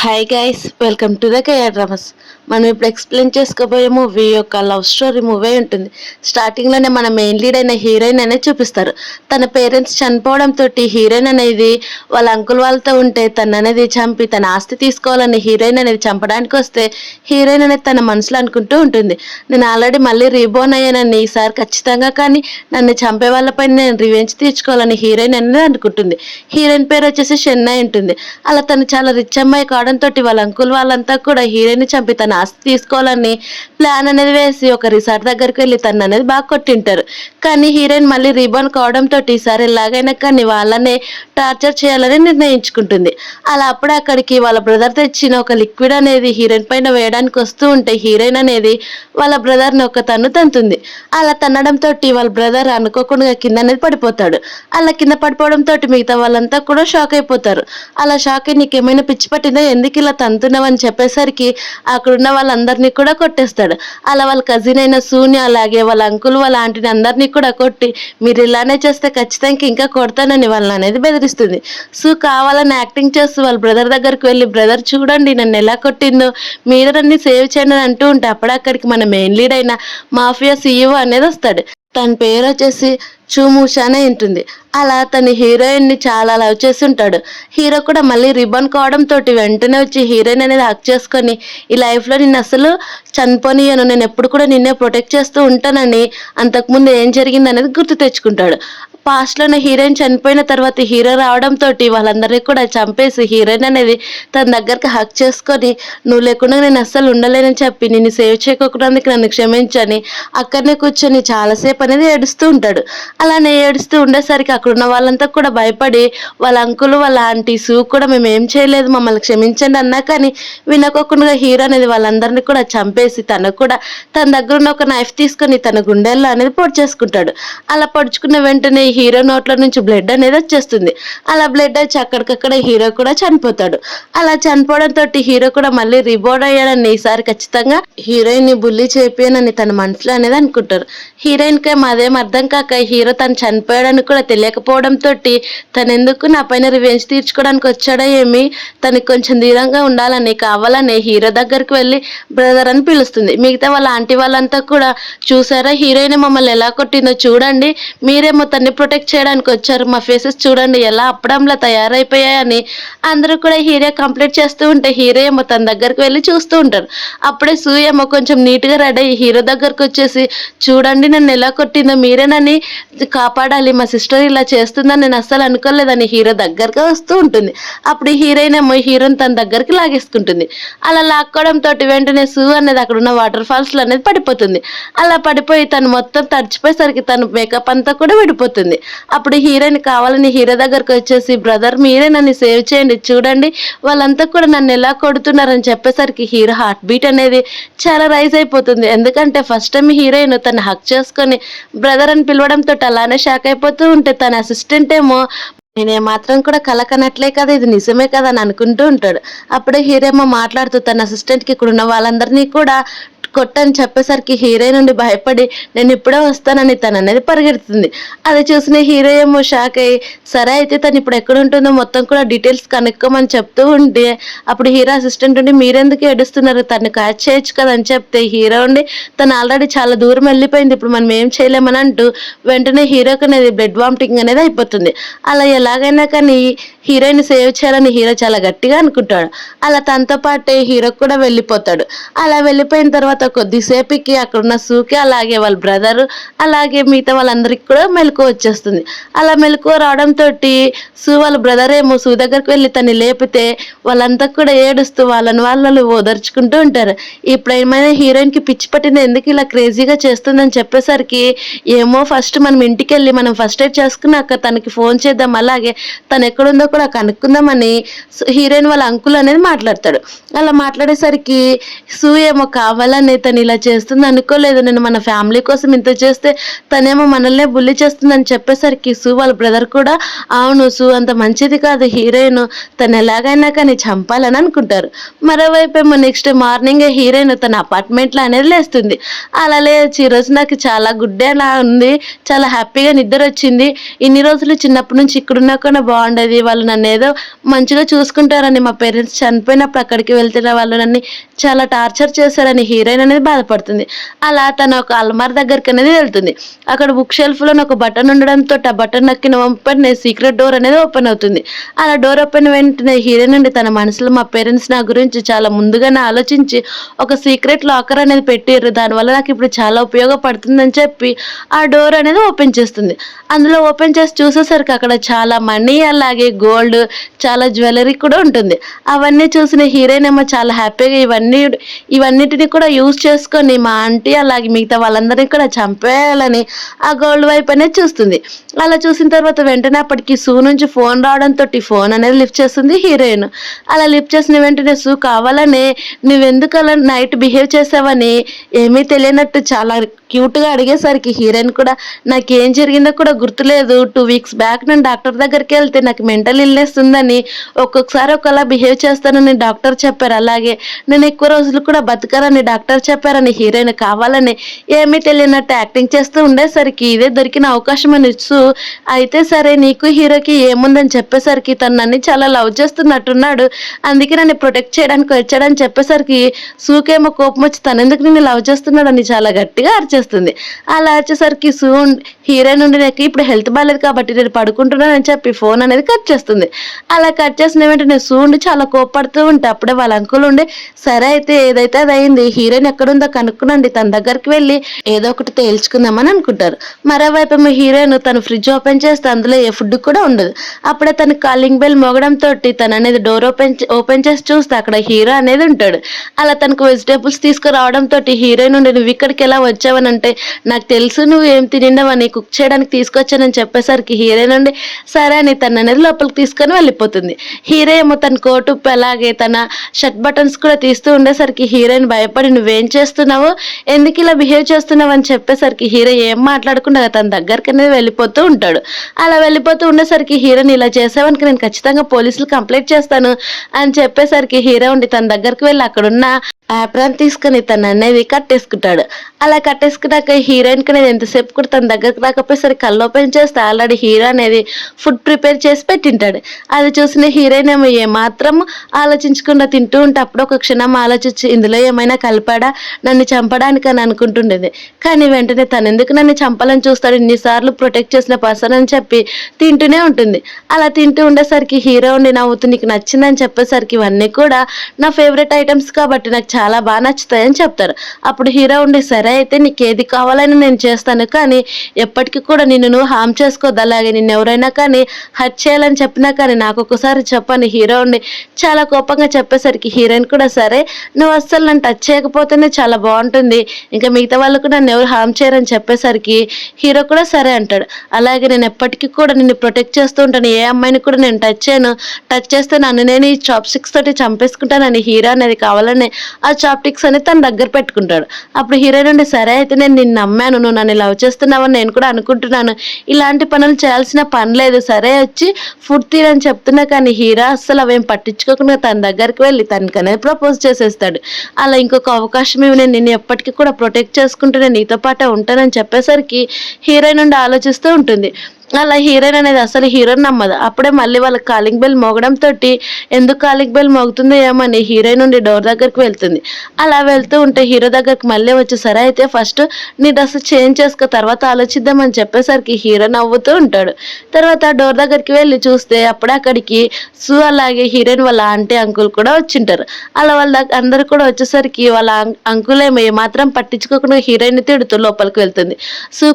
Hi guys, welcome to the KR dramas. మనం ఇప్పుడు explain చేసుకోబోయే మూవీ యొక్క లవ్ స్టోరీ మూవీ ఉంటుంది. స్టార్టింగ్లోనే మన మెయిన్ లీడ్ అయిన హీరోయిన్ అనేది చూపిస్తారు. తన పేరెంట్స్ చనిపోవడంతో హీరోయిన్ అనేది వాళ్ళ అంకుల్ వాళ్ళతో ఉంటే తను అనేది చంపి తన ఆస్తి తీసుకోవాలని హీరోయిన్ అనేది చంపడానికి వస్తే హీరోయిన్ అనేది తన మనసులో అనుకుంటూ ఉంటుంది, నేను ఆల్రెడీ మళ్ళీ రీబోర్న్ అయ్యానని, ఈసారి ఖచ్చితంగా కానీ నన్ను చంపే వాళ్ళపై నేను రివెంజ్ తీర్చుకోవాలని హీరోయిన్ అనేది అనుకుంటుంది. హీరోయిన్ పేరు వచ్చేసి షెన్నై ఉంటుంది. అలా తను చాలా రిచ్ అమ్మాయి కావడంతో వాళ్ళ అంకుల్ వాళ్ళంతా కూడా హీరోయిన్ చంపి తన ఆస్తి తీసుకోవాలని ప్లాన్ అనేది వేసి ఒక రిసార్ట్ దగ్గరికి వెళ్ళి తను అనేది బాగా కొట్టింటారు. కానీ హీరోయిన్ మళ్ళీ రీబోర్న్ కావడంతో ఈసారి ఎలాగైనా కానీ వాళ్ళనే టార్చర్ చేయాలని నిర్ణయించుకుంటుంది. అలా అప్పుడే అక్కడికి వాళ్ళ బ్రదర్ తెచ్చిన ఒక లిక్విడ్ అనేది హీరోయిన్ పైన వేయడానికి వస్తూ ఉంటే హీరోయిన్ అనేది వాళ్ళ బ్రదర్ని ఒక తన్ను తంతుంది. అలా తన్నడంతో వాళ్ళ బ్రదర్ అనుకోకుండా కింద అనేది పడిపోతాడు. అలా కింద పడిపోవడంతో మిగతా వాళ్ళంతా కూడా షాక్ అయిపోతారు. అలా షాక్ అయి నీకేమైనా పిచ్చి పట్టిందా, ఎందుకు ఇలా తంతున్నావని చెప్పేసరికి అక్కడున్న వాళ్ళందరినీ కూడా కొట్టేస్తాడు. అలా వాళ్ళ కజిన్ అయిన సూన్య, అలాగే వాళ్ళ అంకుల్, వాళ్ళ ఆంటీని అందరినీ కూడా కొట్టి మీరు ఇలానే చేస్తే ఖచ్చితంగా ఇంకా కొడతానని వాళ్ళని అనేది బెదిరిస్తుంది. సో కావాలని యాక్టింగ్ చేస్తూ వాళ్ళ బ్రదర్ దగ్గరికి వెళ్ళి, బ్రదర్ చూడండి నన్ను ఎలా కొట్టిందో, మీరు నన్ను సేవ్ చేయండి అని అంటూ ఉంటే అప్పుడే అక్కడికి మన మెయిన్ లీడ్ అయిన మాఫియా సీఈఓ అనేది వస్తాడు. తన పేరు వచ్చేసి చూమూషానే ఉంటుంది. అలా తన హీరోయిన్ని చాలా లవ్ చేసి ఉంటాడు. హీరో కూడా మళ్ళీ రిబన్ కావడంతో వెంటనే వచ్చి హీరోయిన్ అనేది హక్ చేసుకొని ఈ లైఫ్లో నిన్ను అసలు చనిపోనియను, నేను ఎప్పుడు కూడా నిన్నే ప్రొటెక్ట్ చేస్తూ ఉంటానని అంతకుముందు ఏం జరిగింది అనేది గుర్తు తెచ్చుకుంటాడు. పాస్ట్లోనే హీరోయిన్ చనిపోయిన తర్వాత హీరో రావడంతో వాళ్ళందరినీ కూడా చంపేసి హీరోయిన్ అనేది తన దగ్గరకు హక్ చేసుకొని నువ్వు లేకుండా నేను అస్సలు ఉండలేనని చెప్పి నిన్ను సేవ్ చేయకపోయినందుకు నన్ను క్షమించని అక్కడనే కూర్చొని చాలాసేపు అనేది ఏడుస్తూ ఉంటాడు. అలానే ఏడుస్తూ ఉండేసరికి అక్కడున్న వాళ్ళంతా కూడా భయపడి వాళ్ళ అంకులు, వాళ్ళ ఆంటీ సూ కూడా మేము ఏం చేయలేదు మమ్మల్ని క్షమించండి అన్నా కానీ వినకోకుండా హీరో అనేది వాళ్ళందరినీ కూడా చంపేసి తను కూడా తన దగ్గర ఉన్న ఒక నైఫ్ తీసుకొని తన గుండెల్లో అనేది పొడి చేసుకుంటాడు. అలా పొడుచుకున్న వెంటనే హీరో నోట్ల నుంచి బ్లడ్ అనేది వచ్చేస్తుంది. అలా బ్లడ్ వచ్చి అక్కడికక్కడ హీరో కూడా చనిపోతాడు. అలా చనిపోవడంతో హీరో కూడా మళ్ళీ రిబోర్డ్ అయ్యాడని, ఈసారి ఖచ్చితంగా హీరోయిన్ ని బుల్లి చేపియనని తన మనసులో అనేది అనుకుంటారు. హీరోయిన్ కి అదేం అర్థం కాక హీరో తను చనిపోయాడని కూడా తెలియకపోవడంతో తను ఎందుకు నా పైన రివెంజ్ తీర్చుకోవడానికి వచ్చాడో ఏమి, తనకి కొంచెం దూరంగా ఉండాలని కావాలని హీరో దగ్గరికి వెళ్ళి బ్రదర్ అని పిలుస్తుంది. మిగతా వాళ్ళ ఆంటీ వాళ్ళంతా కూడా చూసారా హీరోయిన్ మమ్మల్ని ఎలా కొట్టిందో చూడండి, మీరేమో తన్ని ప్రొటెక్ట్ చేయడానికి వచ్చారు, మా ఫేసెస్ చూడండి ఎలా అప్పడంలా తయారైపోయాయని అందరూ కూడా హీరో కంప్లీట్ చేస్తూ ఉంటే హీరో ఏమో తన దగ్గరికి వెళ్ళి చూస్తూ ఉంటారు. అప్పుడే సూ ఏమో కొంచెం నీట్గా రెడీ అయ్యి హీరో దగ్గరకు వచ్చేసి చూడండి నన్ను ఎలా కొట్టిందో, మీరేనని కాపాడాలి, మా సిస్టర్ ఇలా చేస్తుందని నేను అస్సలు అనుకోలేదని హీరో దగ్గరగా వస్తూ ఉంటుంది. అప్పుడు హీరోయిన్ ఏమో హీరోని తన దగ్గరికి లాగేసుకుంటుంది. అలా లాక్కోవడంతో వెంటనే సూ అనేది అక్కడ ఉన్న వాటర్ ఫాల్స్లో అనేది పడిపోతుంది. అలా పడిపోయి తను మొత్తం తడిచిపోయేసరికి తన మేకప్ అంతా కూడా విడిపోతుంది. అప్పుడు హీరోయిన్ కావాలని హీరో దగ్గరకు వచ్చేసి బ్రదర్ మీరే నన్ను సేవ్ చేయండి, చూడండి వాళ్ళంతా కూడా నన్ను ఎలా కొడుతున్నారని చెప్పేసరికి హీరో హార్ట్ బీట్ అనేది చాలా రైజ్ అయిపోతుంది. ఎందుకంటే ఫస్ట్ టైం హీరోయిన్ తను హక్ చేసుకొని బ్రదర్ అని పిలవడంతో అలానే షాక్ అయిపోతూ ఉంటే తన అసిస్టెంట్ ఏమో నేనే మాత్రం కూడా కలకనట్లే కదా, ఇది నిజమే కదా అని అనుకుంటూ ఉంటాడు. అప్పుడే హీరో ఏమో మాట్లాడుతూ తన అసిస్టెంట్కి ఇక్కడ ఉన్న వాళ్ళందరినీ కూడా కొట్టని చెప్పేసరికి హీరోయిన్ నుండి భయపడి నేను ఇప్పుడే వస్తానని తను అనేది పరిగెడుతుంది. అది చూసిన హీరో ఏమో షాక్ అయ్యి సరే అయితే తను ఇప్పుడు ఎక్కడ ఉంటుందో మొత్తం కూడా డీటెయిల్స్ కనుక్కోమని చెప్తూ ఉంటే అప్పుడు హీరో అసిస్టెంట్ ఉండి మీరెందుకు ఏడుస్తున్నారు, తను క్యాచ్ చేయొచ్చు కదా అని చెప్తే హీరో ఉండి తను ఆల్రెడీ చాలా దూరం వెళ్ళిపోయింది, ఇప్పుడు మనం ఏం చేయలేమని అంటూ వెంటనే హీరోకి అనేది బ్లడ్ వామిటింగ్ అనేది అయిపోతుంది. అలా ఎలాగైనా కానీ హీరోయిన్ సేవ్ చేయాలని హీరో చాలా గట్టిగా అనుకుంటాడు. అలా తనతో పాటే హీరో కూడా వెళ్ళిపోతాడు. అలా వెళ్ళిపోయిన తర్వాత కొద్దిసేపుకి అక్కడున్న సూకి, అలాగే వాళ్ళ బ్రదరు, అలాగే మిగతా వాళ్ళందరికీ కూడా మెలకువ వచ్చేస్తుంది. అలా మెలకువ రావడంతో సూ వాళ్ళ బ్రదర్ ఏమో సూ దగ్గరికి వెళ్ళి తను లేపితే వాళ్ళంతా కూడా ఏడుస్తూ వాళ్ళు ఓదర్చుకుంటూ ఉంటారు. ఇప్పుడు ఏమైనా హీరోయిన్కి పిచ్చి పట్టింది, ఎందుకు ఇలా క్రేజీగా చేస్తుందని చెప్పేసరికి ఏమో ఫస్ట్ మనం ఇంటికి వెళ్ళి మనం ఫస్ట్ ఎయిడ్ చేసుకున్నాక తనకి ఫోన్ చేద్దాం, అలాగే తను ఎక్కడుందో కూడా కనుక్కుందామని హీరోయిన్ వాళ్ళ అంకుల్ అనేది మాట్లాడతాడు. అలా మాట్లాడేసరికి సూ ఏమో కావాలని కానీ తను ఇలా చేస్తుంది అనుకోలేదు, నేను మన ఫ్యామిలీ కోసం ఇంత చేస్తే తనేమో మనల్నే బుల్లి చేస్తుందని చెప్పేసరికి వాళ్ళ బ్రదర్ కూడా అవును అంత మంచిది కాదు హీరోయిన్, తను ఎలాగైనా కానీ చంపాలని అనుకుంటారు. మరోవైపు ఏమో నెక్స్ట్ మార్నింగ్ హీరోయిన్ తన అపార్ట్మెంట్లో అనేది లేస్తుంది. అలా లేచి ఈరోజు నాకు చాలా గుడ్డేలా ఉంది, చాలా హ్యాపీగా నిద్ర వచ్చింది, ఇన్ని రోజులు చిన్నప్పటి నుంచి ఇక్కడున్నా కూడా బాగుండేది, వాళ్ళు నన్ను ఏదో మంచిగా చూసుకుంటారని, మా పేరెంట్స్ చనిపోయినప్పుడు అక్కడికి వెళ్తున్న వాళ్ళు నన్ను చాలా టార్చర్ చేశారని హీరోయిన్ అనేది బాధపడుతుంది. అలా తను ఒక అల్మార్ దగ్గరికి అనేది వెళ్తుంది. అక్కడ బుక్ షెల్ఫ్లో ఒక బటన్ ఉండడంతో ఆ బటన్ నక్కిన వెంటనే సీక్రెట్ డోర్ అనేది ఓపెన్ అవుతుంది. అలా డోర్ ఓపెన్ వెంటనే హీరోయిన్ నుండి తన మనసులో మా పేరెంట్స్ నా గురించి చాలా ముందుగానే ఆలోచించి ఒక సీక్రెట్ లాకర్ అనేది పెట్టారు, దానివల్ల నాకు ఇప్పుడు చాలా ఉపయోగపడుతుందని చెప్పి ఆ డోర్ అనేది ఓపెన్ చేస్తుంది. అందులో ఓపెన్ చేసి చూసేసరికి అక్కడ చాలా మనీ అలాగే గోల్డ్ చాలా జ్యువెలరీ కూడా ఉంటుంది. అవన్నీ చూసిన హీరోయిన్ ఏమో చాలా హ్యాపీగా ఇవన్నిటిని కూడా యూజ్ చేసుకొని మా ఆంటీ అలాగే మిగతా వాళ్ళందరినీ కూడా చంపేయాలని ఆ గోల్డ్ వైపు అనేది చూస్తుంది. అలా చూసిన తర్వాత వెంటనే అప్పటికి నుంచి ఫోన్ రావడంతో ఫోన్ అనేది లిఫ్ట్ చేస్తుంది హీరోయిన్. అలా లిఫ్ట్ చేసిన వెంటనే కావాలనే నువ్వెందుకు అలా నైట్ బిహేవ్ చేసావని ఏమీ తెలియనట్టు చాలా క్యూట్గా అడిగేసరికి హీరోయిన్ కూడా నాకేం జరిగిందో కూడా గుర్తులేదు, 2 వీక్స్ బ్యాక్ నేను డాక్టర్ దగ్గరికి వెళ్తే నాకు మెంటల్ ఇల్నెస్ ఉందని, ఒక్కొక్కసారి ఒకలా బిహేవ్ చేస్తానని డాక్టర్ చెప్పారు, అలాగే నేను ఎక్కువ రోజులు కూడా బతకనని డాక్టర్ చెప్పారని హీరోయిన్ కావాలని ఏమీ తెలియనట్టు యాక్టింగ్ చేస్తూ ఉండేసరికి ఇదే దొరికిన అవకాశం అని అయితే సరే నీకు హీరోకి ఏముందని చెప్పేసరికి తను నన్ను చాలా లవ్ చేస్తున్నట్టున్నాడు, అందుకే నన్ను ప్రొటెక్ట్ చేయడానికి వచ్చాడని చెప్పేసరికి సూకేమో కోపం వచ్చి తను ఎందుకు నిన్ను లవ్ చేస్తున్నాడని చాలా గట్టిగా అరిచేస్తుంది. అలా వచ్చేసరికి హీరోయిన్ నుండి నాకు ఇప్పుడు హెల్త్ బాగాలేదు కాబట్టి నేను పడుకుంటున్నానని చెప్పి ఫోన్ అనేది కట్ చేస్తుంది. అలా కట్ చేసిన వెంటనే ఉండి చాలా కోపడుతూ ఉంటే అప్పుడే వాళ్ళ అంకుల్ ఉండి సరే అయితే ఏదైతే అది అయింది, హీరోయిన్ ఎక్కడుందో కనుక్కునండి, తన దగ్గరికి వెళ్ళి ఏదో ఒకటి తేల్చుకుందామని అనుకుంటారు. మరోవైపు హీరోయిన్ తను ఫ్రిడ్జ్ ఓపెన్ చేస్తే అందులో ఏ ఫుడ్ కూడా ఉండదు. అప్పుడే తన కాలింగ్ బెల్ మోగడంతో తను అనేది డోర్ ఓపెన్ చేసి చూస్తే అక్కడ హీరో అనేది ఉంటాడు. అలా తనకు వెజిటేబుల్స్ తీసుకురావడంతో హీరోయిన్ నుండి నువ్వు ఇక్కడికి ఎలా వచ్చావని అంటే నాకు తెలుసు నువ్వు ఏం తినిండవని, కుక్ చేయడానికి తీసుకొచ్చానని చెప్పేసరికి హీరోయిన్ నుండి సరే అని తన అనేది లోపలికి తీసుకొని వెళ్ళిపోతుంది. హీరో ఏమో తన కోటు అలాగే తన షర్ట్ బటన్స్ కూడా తీస్తూ ఉండేసరికి హీరోయిన్ భయపడి నువ్వేం చేస్తున్నావు, ఎందుకు ఇలా బిహేవ్ చేస్తున్నావు అని చెప్పేసరికి హీరో ఏం మాట్లాడకుండా తన దగ్గరికి అనేది వెళ్ళిపోతూ ఉంటాడు. అలా వెళ్ళిపోతూ ఉండేసరికి హీరోని ఇలా చేసావనికి నేను ఖచ్చితంగా పోలీసులు కంప్లైంట్ చేస్తాను అని చెప్పేసరికి హీరో ఉండి తన దగ్గరికి వెళ్ళి అక్కడున్న యాప్రాన్ తీసుకుని తను అనేది కట్టేసుకుంటాడు. అలా కట్టేసుకున్నాక హీరోయిన్ అనేది ఎంతసేపు కూడా తన దగ్గరకు రాకపోయేసరికి కళ్ళు ఓపెన్ చేస్తే ఆల్రెడీ హీరో అనేది ఫుడ్ ప్రిపేర్ చేసి పెట్టింటాడు. అది చూసిన హీరోయిన్ ఏమో ఏమాత్రం ఆలోచించకుండా తింటూ ఉంటే అప్పుడు ఒక క్షణం ఆలోచించి ఇందులో ఏమైనా కలిపాడా నన్ను చంపడానికి అని అనుకుంటుండేది. కానీ వెంటనే తను ఎందుకు నన్ను చంపాలని చూస్తాడు, ఇన్నిసార్లు ప్రొటెక్ట్ చేసిన పర్సన్ అని చెప్పి తింటూనే ఉంటుంది. అలా తింటూ ఉండేసరికి హీరో ఉండి నవ్వుతూ నీకు నచ్చిందని చెప్పేసరికి ఇవన్నీ కూడా నా ఫేవరెట్ ఐటమ్స్ కాబట్టి నాకు చాలా బాగా నచ్చుతాయని చెప్తారు. అప్పుడు హీరో ఉండి సరే అయితే నీకు ఏది కావాలని నేను చేస్తాను, కానీ ఎప్పటికీ కూడా నిన్ను నువ్వు హామ్ చేసుకోవద్దు, అలాగే నిన్ను ఎవరైనా కానీ హర్ట్ చేయాలని చెప్పినా కానీ నాకు ఒక్కసారి చెప్పని హీరో ఉండి చాలా కోపంగా చెప్పేసరికి హీరోయిన్ కూడా సరే నువ్వు అస్సలు నన్ను టచ్ చేయకపోతేనే చాలా బాగుంటుంది, ఇంకా మిగతా వాళ్ళు కూడా నన్ను ఎవరు హామ్ చేయరని చెప్పేసరికి హీరో కూడా సరే అంటాడు. అలాగే నేను ఎప్పటికీ కూడా నిన్ను ప్రొటెక్ట్ చేస్తూ ఉంటాను, ఏ అమ్మాయిని కూడా నేను టచ్ చేయను, టచ్ చేస్తే నన్ను నేను ఈ చాప్ స్టిక్స్ తోటి చంపేసుకుంటానని హీరో అనేది కావాలని ఆ చాప్టిక్స్ అని తన దగ్గర పెట్టుకుంటాడు. అప్పుడు హీరోయిన్ నుండి సరే అయితే నేను నిన్ను నమ్మాను, నువ్వు నన్ను లవ్ చేస్తున్నావని నేను కూడా అనుకుంటున్నాను, ఇలాంటి పనులు చేయాల్సిన పని లేదు, సరే వచ్చి ఫుడ్ తీరని చెప్తున్నా కానీ హీరో అస్సలు అవేం పట్టించుకోకుండా తన దగ్గరికి వెళ్ళి తనకనే ప్రపోజ్ చేసేస్తాడు. అలా ఇంకొక అవకాశం ఇవి, నేను నిన్ను ఎప్పటికీ కూడా ప్రొటెక్ట్ చేసుకుంటూనే నీతో పాటే ఉంటానని చెప్పేసరికి హీరోయిన్ నుండి ఆలోచిస్తూ ఉంటుంది. అలా హీరోయిన్ అనేది అసలు హీరోని నమ్మదు. అప్పుడే మళ్ళీ వాళ్ళ కాలింగ్ బెల్ మోగడంతో ఎందుకు కాలింగ్ బెల్ మోగుతుందో ఏమని హీరోయిన్ నుండి డోర్ దగ్గరికి వెళ్తుంది. అలా వెళ్తూ ఉంటే హీరో దగ్గరికి మళ్ళీ వచ్చి సరే అయితే ఫస్ట్ నీ డ్రెస్ చేంజ్ చేసుకో తర్వాత ఆలోచిద్దామని చెప్పేసరికి హీరో నవ్వుతూ ఉంటాడు. తర్వాత డోర్ దగ్గరికి వెళ్ళి చూస్తే అప్పుడే అక్కడికి అలాగే హీరోయిన్ వాళ్ళ ఆంటీ అంకుల్ కూడా వచ్చింటారు. అలా వాళ్ళ అందరు కూడా వచ్చేసరికి వాళ్ళ అంకుల్ ఏమాత్రం పట్టించుకోకుండా హీరోయిన్ తిడుతూ లోపలికి వెళ్తుంది.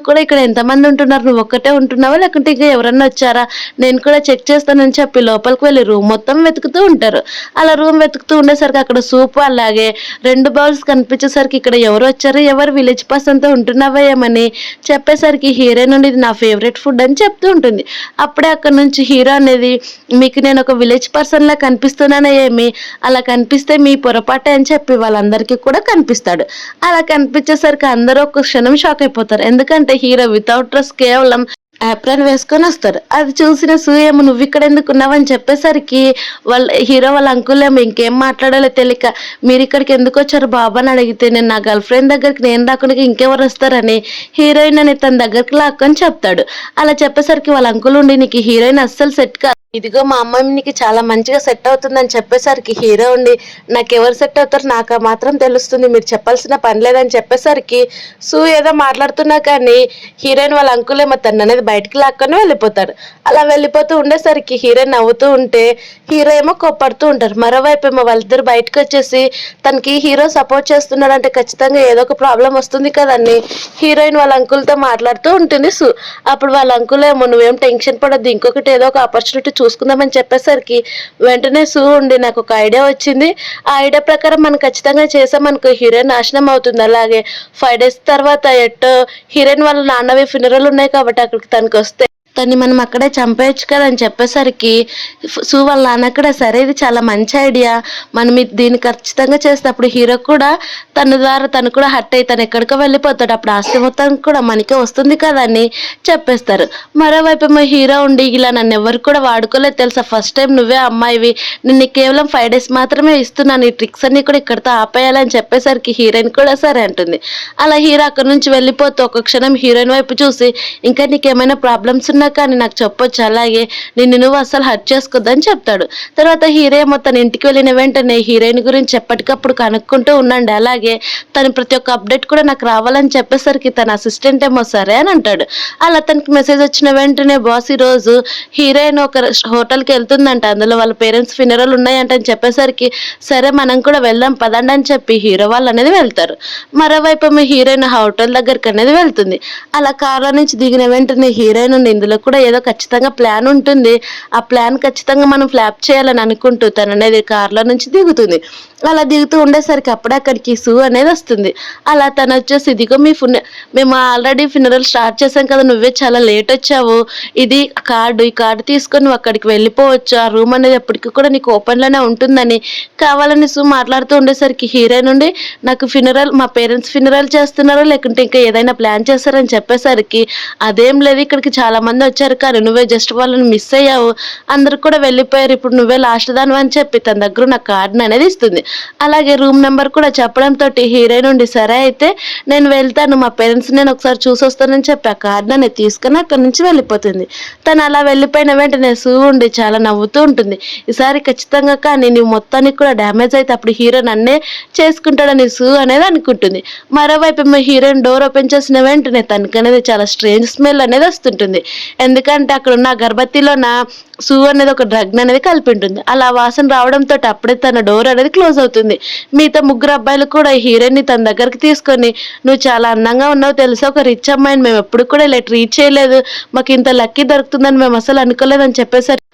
కూడా ఇక్కడ ఎంతమంది ఉంటున్నారు, నువ్వు ఒక్కటే ఉంటున్నావా లేకుంటే ఇంకా ఎవరన్నా వచ్చారా, నేను కూడా చెక్ చేస్తానని చెప్పి లోపలికి వెళ్ళి రూమ్ మొత్తం వెతుకుతూ ఉంటారు. అలా రూమ్ వెతుకుతూ ఉండేసరికి అక్కడ సూప్ అలాగే 2 బౌల్స్ కనిపించేసరికి ఇక్కడ ఎవరు వచ్చారు, ఎవరు విలేజ్ పర్సన్తో ఉంటున్నావా ఏమని చెప్పేసరికి హీరోయిన్ నుండి ఇది నా ఫేవరెట్ ఫుడ్ అని చెప్తూ ఉంటుంది. అప్పుడే అక్కడ నుంచి హీరో అనేది, మీకు నేను ఒక విలేజ్ పర్సన్ లా కనిపిస్తున్నానా ఏమి, అలా కనిపిస్తే మీ పొరపాటే అని చెప్పి వాళ్ళందరికీ కూడా కనిపిస్తాడు. అలా కనిపించేసరికి అందరూ ఒక క్షణం షాక్ అయిపోతారు. ఎందుకంటే హీరో వితౌట్ డ్రెస్ కేవలం యాప్రాన్ వేసుకొని వస్తాడు. అది చూసిన సూయేమో నువ్వు ఇక్కడ ఎందుకు ఉన్నావని చెప్పేసరికి హీరో వాళ్ళ అంకుల్ ఏమో ఇంకేం మాట్లాడాలో తెలియక, మీరు ఇక్కడికి ఎందుకు వచ్చారు బాబా అని అడిగితే, నేను నా గర్ల్ ఫ్రెండ్ దగ్గరికి నేను రాకుండా ఇంకెవరు వస్తారని హీరోయిన్ అని తన దగ్గరికి లాక్కొని చెప్తాడు. అలా చెప్పేసరికి వాళ్ళ అంకుల్ ఉండి, నీకు హీరోయిన్ అస్సలు సెట్ కాదు, ఇదిగో మా అమ్మాయి నీకు చాలా మంచిగా సెట్ అవుతుందని చెప్పేసరికి హీరో ఉండి, నాకు ఎవరు సెట్ అవుతారు నాకు మాత్రం తెలుస్తుంది, మీరు చెప్పాల్సిన పని లేదని చెప్పేసరికి ఏదో మాట్లాడుతున్నా కానీ హీరోయిన్ వాళ్ళ అంకుల్ ఏమో తను అనేది బయటికి లాక్కొని వెళ్ళిపోతాడు. అలా వెళ్ళిపోతూ ఉండేసరికి హీరోయిన్ నవ్వుతూ ఉంటే హీరో ఏమో కోప్పడుతూ ఉంటారు. మరోవైపు ఏమో వాళ్ళిద్దరు బయటకు వచ్చేసి తనకి హీరో సపోర్ట్ చేస్తున్నాడంటే ఖచ్చితంగా ఏదో ఒక ప్రాబ్లం వస్తుంది కదని హీరోయిన్ వాళ్ళ అంకుల్తో మాట్లాడుతూ ఉంటుంది అప్పుడు వాళ్ళ అంకుల్ ఏమో నువ్వేం టెన్షన్ పడద్దు, ఇంకొకటి ఏదో ఒక ఆపర్చునిటీ చూసుకుందామని చెప్పేసరికి వెంటనే ఉండి, నాకు ఒక ఐడియా వచ్చింది, ఆ ఐడియా ప్రకారం మనం ఖచ్చితంగా చేసామనుకో హీరోయిన్ నాశనం అవుతుంది. అలాగే 5 days తర్వాత ఎట్టో హీరోయిన్ వాళ్ళ నాన్నవి ఫినరల్ ఉన్నాయి కాబట్టి అక్కడికి తనకి వస్తే తన్ని మనం అక్కడే చంపేయచ్చు కదా అని చెప్పేసరికి వాళ్ళ నాన్న కూడా సరే ఇది చాలా మంచి ఐడియా, మనం దీన్ని ఖచ్చితంగా చేస్తే అప్పుడు హీరో కూడా తన ద్వారా తను కూడా హట్ అయ్యి తను ఎక్కడికో వెళ్ళిపోతాడు, అప్పుడు ఆస్తి మొత్తం కూడా మనకే వస్తుంది కదా అని చెప్పేస్తారు. మరోవైపు ఏమో హీరో ఉండి, ఇలా నన్ను ఎవరు కూడా వాడుకోలేదు తెలుసా, ఫస్ట్ టైం నువ్వే అమ్మాయివి, నిన్ను కేవలం 5 days మాత్రమే ఇస్తున్నాను, ఈ ట్రిక్స్ అన్ని కూడా ఇక్కడితో ఆపేయాలని చెప్పేసరికి హీరోయిన్ కూడా సరే అంటుంది. అలా హీరో అక్కడి నుంచి వెళ్ళిపోతూ ఒక క్షణం హీరోయిన్ వైపు చూసి, ఇంకా నీకేమైనా ప్రాబ్లమ్స్ ఉన్నా కానీ నాకు చెప్పొచ్చు, అలాగే నువ్వు అసలు హర్ట్ చేసుకోద్దని చెప్తాడు. తర్వాత హీరో మొత్తం ఇంటికి వెళ్ళిన వెంటనే హీరోయిన్ గురించి ఎప్పటికప్పుడు కనుక్కుంటూ ఉండండి, అలాగే తను ప్రతి ఒక్క అప్డేట్ కూడా నాకు రావాలని చెప్పేసరికి తన అసిస్టెంట్ ఏమో సరే అని అంటాడు. అలా తనకి మెసేజ్ వచ్చిన వెంటనే బాస్ ఈ రోజు హీరోయిన్ ఒక హోటల్కి వెళ్తుందంట, అందులో వాళ్ళ పేరెంట్స్ ఫినరల్ ఉన్నాయంట అని చెప్పేసరికి సరే మనం కూడా వెళ్దాం పదండి అని చెప్పి హీరో వాళ్ళు అనేది వెళ్తారు. మరోవైపు హీరోయిన్ హోటల్ దగ్గరికి అనేది వెళ్తుంది. అలా కార్లో నుంచి దిగిన వెంటనే హీరోయిన్ ఉంది, ఇందులో కూడా ఏదో ఖచ్చితంగా ప్లాన్ ఉంటుంది, ఆ ప్లాన్ ఖచ్చితంగా మనం ఫ్లాప్ చేయాలని అనుకుంటూ తను అనేది కార్లో నుంచి దిగుతుంది. అలా దిగుతూ ఉండేసరికి అప్పుడే అక్కడికి అనేది వస్తుంది. అలా తను వచ్చేసి, ఇదిగో మేము ఆల్రెడీ ఫినరల్ స్టార్ట్ చేసాం కదా, నువ్వే చాలా లేట్ వచ్చావు, ఇది ఈ కార్డు తీసుకొని నువ్వు అక్కడికి వెళ్ళిపోవచ్చు, ఆ రూమ్ అనేది ఎప్పటికీ కూడా నీకు ఓపెన్లోనే ఉంటుందని కావాలని మాట్లాడుతూ ఉండేసరికి హీరోయిన్ నుండి, నాకు మా పేరెంట్స్ ఫినరల్ చేస్తున్నారో లేకుంటే ఇంకా ఏదైనా ప్లాన్ చేస్తారని చెప్పేసరికి, అదేం లేదు ఇక్కడికి చాలా మంది వచ్చారు కానీ నువ్వే జస్ట్ వాళ్ళని మిస్ అయ్యావు, అందరు కూడా వెళ్ళిపోయారు, ఇప్పుడు నువ్వే లాస్ట్ దాని అని చెప్పి తన దగ్గర నా కార్డుని అనేది ఇస్తుంది. అలాగే రూమ్ నెంబర్ కూడా చెప్పడంతో హీరోయిన్ నుండి సరే అయితే నేను వెళ్తాను, మా పేరెంట్స్ నేను ఒకసారి చూసి వస్తానని చెప్పి ఆ కార్డుని అనేది తీసుకుని అక్కడి నుంచి వెళ్ళిపోతుంది. తను అలా వెళ్ళిపోయిన వెంటనే ఉండి చాలా నవ్వుతూ ఉంటుంది. ఈసారి ఖచ్చితంగా కానీ నువ్వు మొత్తానికి కూడా డ్యామేజ్ అయితే అప్పుడు హీరో నన్నే చేసుకుంటాడని అనేది అనుకుంటుంది. మరోవైపు హీరోయిన్ డోర్ ఓపెన్ చేసిన వెంటనే తనకి అనేది చాలా స్ట్రేంజ్ స్మెల్ అనేది వస్తుంటుంది. ఎందుకంటే అక్కడ ఉన్న అగరబత్తిలో అనేది ఒక డ్రగ్ అనేది కలిపి ఉంటుంది. అలా వాసన రావడంతో అప్పుడే తన డోర్ అనేది క్లోజ్ అవుతుంది. మిగతా 3 అబ్బాయిలు కూడా హీరోయిన్ ని తన దగ్గరికి తీసుకొని, నువ్వు చాలా అందంగా ఉన్నావు తెలుసా, ఒక రిచ్ అమ్మాయిని మేము ఎప్పుడు కూడా ఇలా ట్రీట్ చేయలేదు, మాకు ఇంత లక్కీ దొరుకుతుందని మేము అసలు అనుకోలేదని చెప్పేసరికి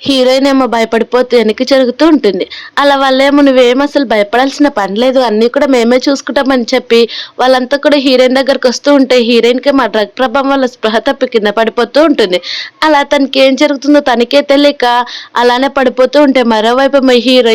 హీరోయిన్ ఏమో భయపడిపోతే వెనక్కి జరుగుతూ ఉంటుంది. అలా వాళ్ళేమో నువ్వేమో అసలు భయపడాల్సిన పని లేదు, అన్నీ కూడా మేమే చూసుకుంటామని చెప్పి వాళ్ళంతా కూడా హీరోయిన్ దగ్గరకు వస్తూ ఉంటే హీరోయిన్కి మా డ్రగ్ ప్రభావం వల్ల స్పృహ తప్పి కింద పడిపోతూ ఉంటుంది. అలా తనకి ఏం జరుగుతుందో తనకే తెలియక అలానే పడిపోతూ ఉంటే మరోవైపు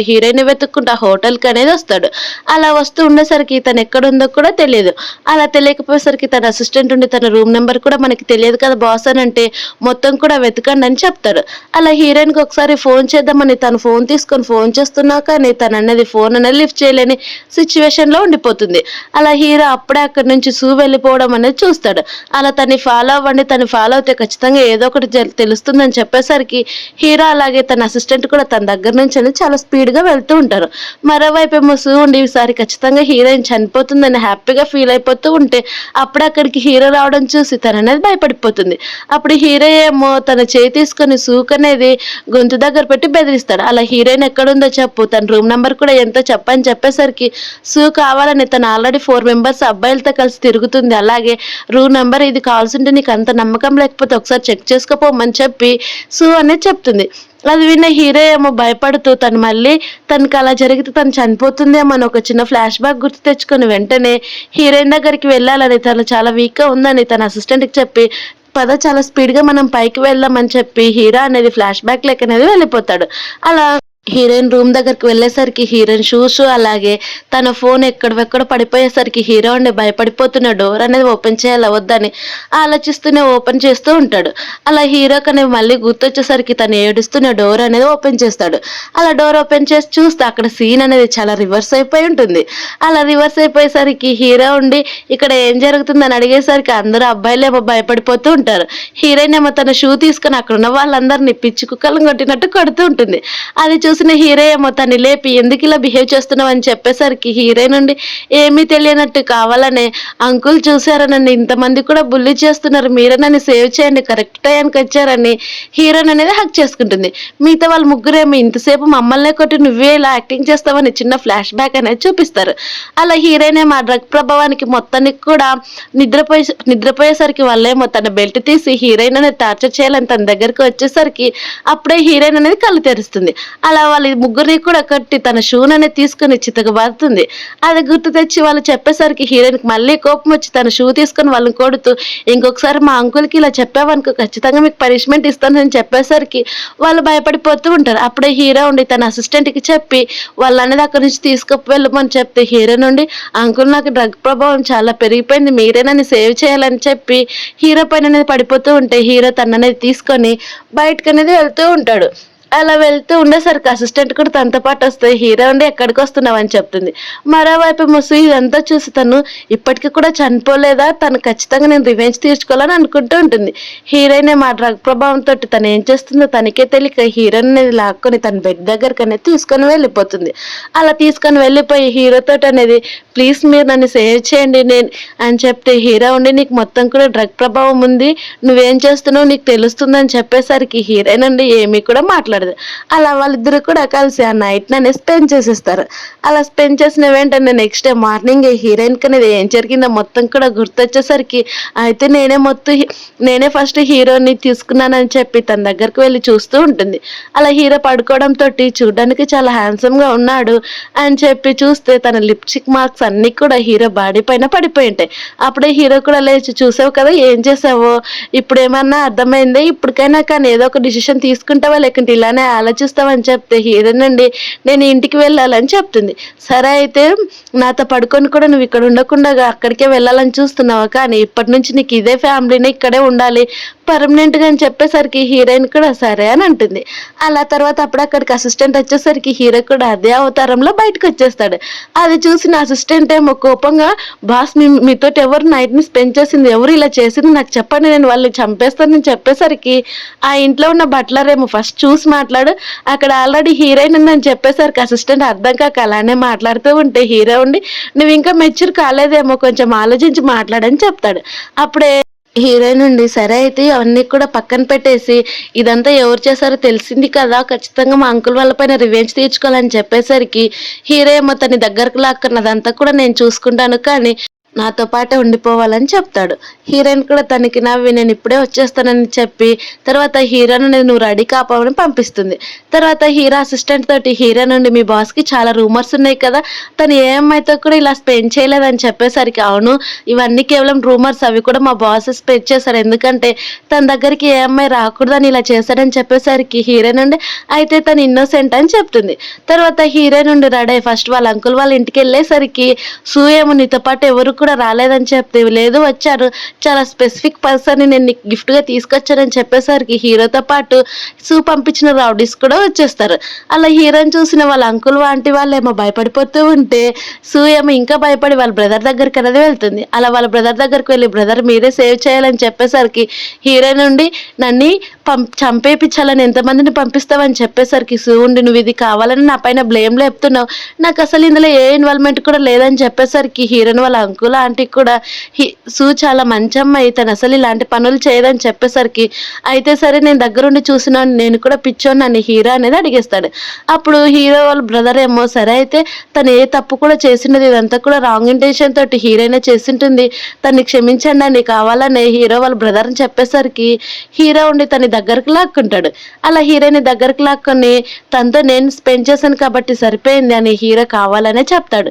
హీరోయిన్ వెతుక్కుంటూ హోటల్కి అనేది వస్తాడు. అలా వస్తూ ఉండేసరికి తను ఎక్కడుందో కూడా తెలియదు. అలా తెలియకపోయేసరికి తన అసిస్టెంట్ ఉండి తన రూమ్ నెంబర్ కూడా మనకి తెలియదు కదా బాస్ అని అంటే, మొత్తం కూడా వెతకండి అని చెప్తాడు. అలా హీరోయిన్ ఒకసారి ఫోన్ చేద్దామని తను ఫోన్ తీసుకొని ఫోన్ చేస్తున్నా కానీ తను అనేది ఫోన్ అనేది లిఫ్ట్ చేయలేని సిచ్యువేషన్ లో ఉండిపోతుంది. అలా హీరో అప్పుడే అక్కడి నుంచి వెళ్ళిపోవడం అనేది చూస్తాడు. అలా తను ఫాలో అవ్వండి, తను ఫాలో అయితే ఖచ్చితంగా ఏదో ఒకటి తెలుస్తుందని చెప్పేసరికి హీరో అలాగే తన అసిస్టెంట్ కూడా తన దగ్గర నుంచి అనేది చాలా స్పీడ్ గా వెళ్తూ ఉంటారు. మరోవైపు ఏమో ఉండి ఈసారి ఖచ్చితంగా హీరోయిన్ చనిపోతుందని హ్యాపీగా ఫీల్ అయిపోతూ ఉంటే అప్పుడు అక్కడికి హీరో రావడం చూసి తను అనేది భయపడిపోతుంది. అప్పుడు హీరో ఏమో తన చేయి తీసుకొని అనేది గొంతు దగ్గర పెట్టి బెదిరిస్తాడు. అలా హీరోయిన్ ఎక్కడుందో చెప్పు, తన రూమ్ నెంబర్ కూడా ఎంతో చెప్పని చెప్పేసరికి సూ కావాలని తను ఆల్రెడీ 4 మెంబర్స్ అబ్బాయిలతో కలిసి తిరుగుతుంది. అలాగే రూమ్ నెంబర్ ఇది కావాల్సింటే నీకు అంత నమ్మకం లేకపోతే ఒకసారి చెక్ చేసుకోపోమని చెప్పి సూ అనేది చెప్తుంది. అది విన్న హీరో ఏమో భయపడుతూ తనకి అలా జరిగితే తను చనిపోతుందేమో అని ఒక చిన్న ఫ్లాష్ బ్యాక్ గుర్తు తెచ్చుకొని వెంటనే హీరోయిన్ దగ్గరికి వెళ్ళాలని, తను చాలా వీక్గా ఉందని తన అసిస్టెంట్కి చెప్పి పద చాలా స్పీడ్గా మనం పైకి వెళ్దామని చెప్పి హీరో అనేది ఫ్లాష్ బ్యాక్ లెక్క అనేది వెళ్ళిపోతాడు. అలా హీరోయిన్ రూమ్ దగ్గరికి వెళ్ళేసరికి హీరోయిన్ షూస్ అలాగే తన ఫోన్ ఎక్కడెక్కడ పడిపోయేసరికి హీరో అండి భయపడిపోతున్న డోర్ అనేది ఓపెన్ చేయాలి వద్దని ఆలోచిస్తూనే ఓపెన్ చేస్తూ ఉంటాడు. అలా హీరోకి అనేది మళ్ళీ గుర్తొచ్చేసరికి తను ఏడుస్తున్న డోర్ అనేది ఓపెన్ చేస్తాడు. అలా డోర్ ఓపెన్ చేసి చూస్తే అక్కడ సీన్ అనేది చాలా రివర్స్ అయిపోయి ఉంటుంది. అలా రివర్స్ అయిపోయేసరికి హీరో ఉండి ఇక్కడ ఏం జరుగుతుందని అడిగేసరికి అందరూ అబ్బాయిలేమో భయపడిపోతూ ఉంటారు. హీరోయిన్ ఏమో తన షూ తీసుకొని అక్కడ ఉన్న వాళ్ళందరినీ పిచ్చి కుక్కలను కొట్టినట్టు కొడుతూ ఉంటుంది. అది చూసిన హీరో ఏమో తను లేపి ఎందుకు ఇలా బిహేవ్ చేస్తున్నావు అని చెప్పేసరికి హీరో నుండి ఏమీ తెలియనట్టు కావాలనే అంకుల్ చూసారా నన్ను ఇంతమంది కూడా బుల్లి చేస్తున్నారు, మీరే నన్ను సేవ్ చేయండి, కరెక్ట్ టైంకి వచ్చారని హీరోయిన్ అనేది హక్ చేసుకుంటుంది. మిగతా వాళ్ళ ముగ్గురేమో ఇంతసేపు మమ్మల్నే కొట్టి నువ్వే ఇలా యాక్టింగ్ చేస్తావని చిన్న ఫ్లాష్ బ్యాక్ అనేది చూపిస్తారు. అలా హీరోయిన్ ఏమో ఆ డ్రగ్ ప్రభావానికి మొత్తానికి కూడా నిద్రపోయేసరికి వాళ్ళేమో తన బెల్ట్ తీసి హీరోయిన్ అనేది టార్చర్ చేయాలని తన దగ్గరికి వచ్చేసరికి అప్పుడే హీరోయిన్ అనేది కళ్ళు తెరుస్తుంది. అలా వాళ్ళ ముగ్గురిని కూడా కట్టి తన షూన్ అనేది తీసుకుని చితకబారుతుంది. అది గుర్తు తెచ్చి వాళ్ళు చెప్పేసరికి హీరోయిన్కి మళ్ళీ కోపం వచ్చి తన షూ తీసుకొని వాళ్ళని కొడుతూ ఇంకొకసారి మా అంకుల్కి ఇలా చెప్పావనుకో ఖచ్చితంగా మీకు పనిష్మెంట్ ఇస్తానని చెప్పేసరికి వాళ్ళు భయపడిపోతూ ఉంటారు. అప్పుడే హీరో ఉండి తన అసిస్టెంట్కి చెప్పి వాళ్ళు అనేది అక్కడి నుంచి తీసుకువెళ్ళమని చెప్తే హీరో నుండి అంకుల్ నాకు డ్రగ్ ప్రభావం చాలా పెరిగిపోయింది, మీరే నన్ను సేవ్ చేయాలని చెప్పి హీరో పైన అనేది పడిపోతూ ఉంటే హీరో తన అనేది తీసుకొని బయటకు అనేది వెళ్తూ ఉంటాడు. అలా వెళ్తూ ఉండేసరికి అసిస్టెంట్ కూడా తనతో పాటు వస్తే హీరో ఉండి ఎక్కడికి వస్తున్నావు అని చెప్తుంది. మరోవైపు ముసు ఇదంతా చూసి తను ఇప్పటికీ కూడా చనిపోలేదా, తను ఖచ్చితంగా నేను రివెంజ్ తీర్చుకోవాలని అనుకుంటూ ఉంటుంది. హీరోయిన్ మా డ్రగ్ ప్రభావంతో తను ఏం చేస్తుందో తనకే తెలియక హీరోయిన్ అనేది లాక్కొని తన బెడ్ దగ్గరికి అనేది తీసుకొని వెళ్ళిపోతుంది. అలా తీసుకొని వెళ్ళిపోయి హీరోతో అనేది ప్లీజ్ మీరు నన్ను సేవ్ చేయండి నేను అని చెప్తే హీరో ఉండి నీకు మొత్తం కూడా డ్రగ్ ప్రభావం ఉంది, నువ్వేం చేస్తున్నావు నీకు తెలుస్తుందని చెప్పేసరికి హీరోయిన్ అండి ఏమీ కూడా మాట్లాడదు. అలా వాళ్ళిద్దరు కూడా కలిసి ఆ నైట్ నన్ను స్పెండ్ చేసేస్తారు. అలా స్పెండ్ చేసిన వెంటనే నెక్స్ట్ డే మార్నింగ్ హీరోయిన్ అనేది ఏం జరిగిందో మొత్తం కూడా గుర్తొచ్చేసరికి అయితే నేనే ఫస్ట్ హీరోని తీసుకున్నానని చెప్పి తన దగ్గరకు వెళ్ళి చూస్తూ ఉంటుంది. అలా హీరో పడుకోవడంతో చూడడానికి చాలా హ్యాండ్సమ్ గా ఉన్నాడు అని చెప్పి చూస్తే తన లిప్స్టిక్ మార్క్స్ అన్ని కూడా హీరో బాడీ పైన పడిపోయి ఉంటాయి. అప్పుడే హీరో కూడా లేచి చూసావు కదా ఏం చేసావో, ఇప్పుడు ఏమన్నా అర్థమైంది, ఇప్పటికైనా కానీ ఏదో ఒక డిసిషన్ తీసుకుంటావా లేకుంటే ఇలానే ఆలోచిస్తావని చెప్తే హీరో నుండి నేను ఇంటికి వెళ్ళాలని చెప్తుంది. సరే అయితే నాతో పడుకొని కూడా నువ్వు ఇక్కడ ఉండకుండా అక్కడికే వెళ్ళాలని చూస్తున్నావా, కానీ ఇప్పటి నుంచి నీకు ఇదే ఫ్యామిలీని ఇక్కడే ఉండాలి పర్మనెంట్ గా అని చెప్పేసరికి హీరోయిన్ కూడా సరే అని అంటుంది. అలా తర్వాత అప్పుడు అక్కడికి అసిస్టెంట్ వచ్చేసరికి హీరో కూడా అదే అవతారంలో బయటకు వచ్చేస్తాడు. అది చూసిన అసిస్టెంట్ ఏమో కోపంగా బాస్ మీతో ఎవరు నైట్ ని స్పెండ్ చేసింది, ఎవరు ఇలా చేసింది నాకు చెప్పండి, నేను వాళ్ళని చంపేస్తానని చెప్పేసరికి ఆ ఇంట్లో ఉన్న బట్లర్ ఏమో ఫస్ట్ చూసి మాట్లాడు, అక్కడ ఆల్రెడీ హీరోయిన్ ఉందని చెప్పేసరికి అసిస్టెంట్ అర్థం కాక అలానే మాట్లాడుతూ ఉంటే హీరో ఉండి నువ్వు ఇంకా మెచ్యూర్ కాలేదేమో కొంచెం ఆలోచించి మాట్లాడని చెప్తాడు. అప్పుడే హీరోయిన్ ఉండి సరే అయితే అవన్నీ కూడా పక్కన పెట్టేసి ఇదంతా ఎవరు చేశారో తెలిసింది కదా, ఖచ్చితంగా మా అంకుల్ వాళ్ళ పైన రివెంజ్ తీర్చుకోవాలని చెప్పేసరికి హీరో ఏమో తన దగ్గరకు లాక్కున్నదంతా కూడా నేను చూసుకుంటాను కానీ నాతో పాటే ఉండిపోవాలని చెప్తాడు. హీరోయిన్ కూడా తనకి నవ్వి నేను ఇప్పుడే వచ్చేస్తానని చెప్పి తర్వాత హీరోని నువ్వు రెడీ కాపావని పంపిస్తుంది. తర్వాత హీరో అసిస్టెంట్ తోటి హీరో నుండి మీ బాస్కి చాలా రూమర్స్ ఉన్నాయి కదా, తను ఏ అమ్మాయితో కూడా ఇలా స్పెండ్ చేయలేదని చెప్పేసరికి అవును ఇవన్నీ కేవలం రూమర్స్, అవి కూడా మా బాస్ స్పెండ్ చేశారు, ఎందుకంటే తన దగ్గరికి ఏ అమ్మాయి రాకూడదని ఇలా చేశాడని చెప్పేసరికి హీరో నుండి అయితే తను ఇన్నోసెంట్ అని చెప్తుంది. తర్వాత హీరో నుండి రెడీ ఫస్ట్ వాళ్ళ అంకుల్ వాళ్ళ ఇంటికి వెళ్ళేసరికి సూ ఏమో నీతో పాటు ఎవరు కూడా రాలేదని చెప్తే లేదు వచ్చారు, చాలా స్పెసిఫిక్ పర్సన్ నేను నీకు గిఫ్ట్ గా తీసుకొచ్చానని చెప్పేసరికి హీరోతో పాటు సూ పంపించిన రౌడీస్ కూడా వచ్చేస్తారు. అలా హీరోని చూసిన వాళ్ళ అంకుల్ ఆంటీ వాళ్ళు ఏమో భయపడిపోతూ ఉంటే సూ ఏమో ఇంకా భయపడి వాళ్ళ బ్రదర్ దగ్గరికి అనేది వెళ్తుంది. అలా వాళ్ళ బ్రదర్ దగ్గరికి వెళ్ళి బ్రదర్ మీరే సేవ్ చేయాలని చెప్పేసరికి హీరో నుండి నన్ను చంపేపించాలని ఎంతమందిని పంపిస్తావని చెప్పేసరికి సూ ఉండి నువ్వు ఇది కావాలని నా పైన బ్లేమ్ లేపుతున్నావు, నాకు అసలు ఇందులో ఏ ఇన్వాల్వ్మెంట్ కూడా లేదని చెప్పేసరికి హీరోని వాళ్ళ అంకుల్ సూల ఆంటీకి కూడా సూ చాలా మంచి అమ్మాయి, తను అసలు ఇలాంటి పనులు చేయదని చెప్పేసరికి, అయితే సరే నేను దగ్గరుండి చూసినాను, నేను కూడా పిచ్చోని నన్ను హీరో అనేది అడిగేస్తాడు. అప్పుడు హీరో వాళ్ళ బ్రదర్ ఏమో సరే అయితే తను ఏ తప్పు కూడా చేసినది, ఇదంతా కూడా రాంగ్ ఇంటెన్షన్ తోటి హీరోయిన్ చేసింటుంది, తన్ని క్షమించండి అని కావాలనే హీరో వాళ్ళ బ్రదర్ని చెప్పేసరికి హీరో ఉండి తన దగ్గరకు లాక్కుంటాడు. అలా హీరోయిన్ దగ్గరకు లాక్కొని తనతో నేను స్పెండ్ చేశాను కాబట్టి సరిపోయింది అని హీరో కావాలనే చెప్తాడు.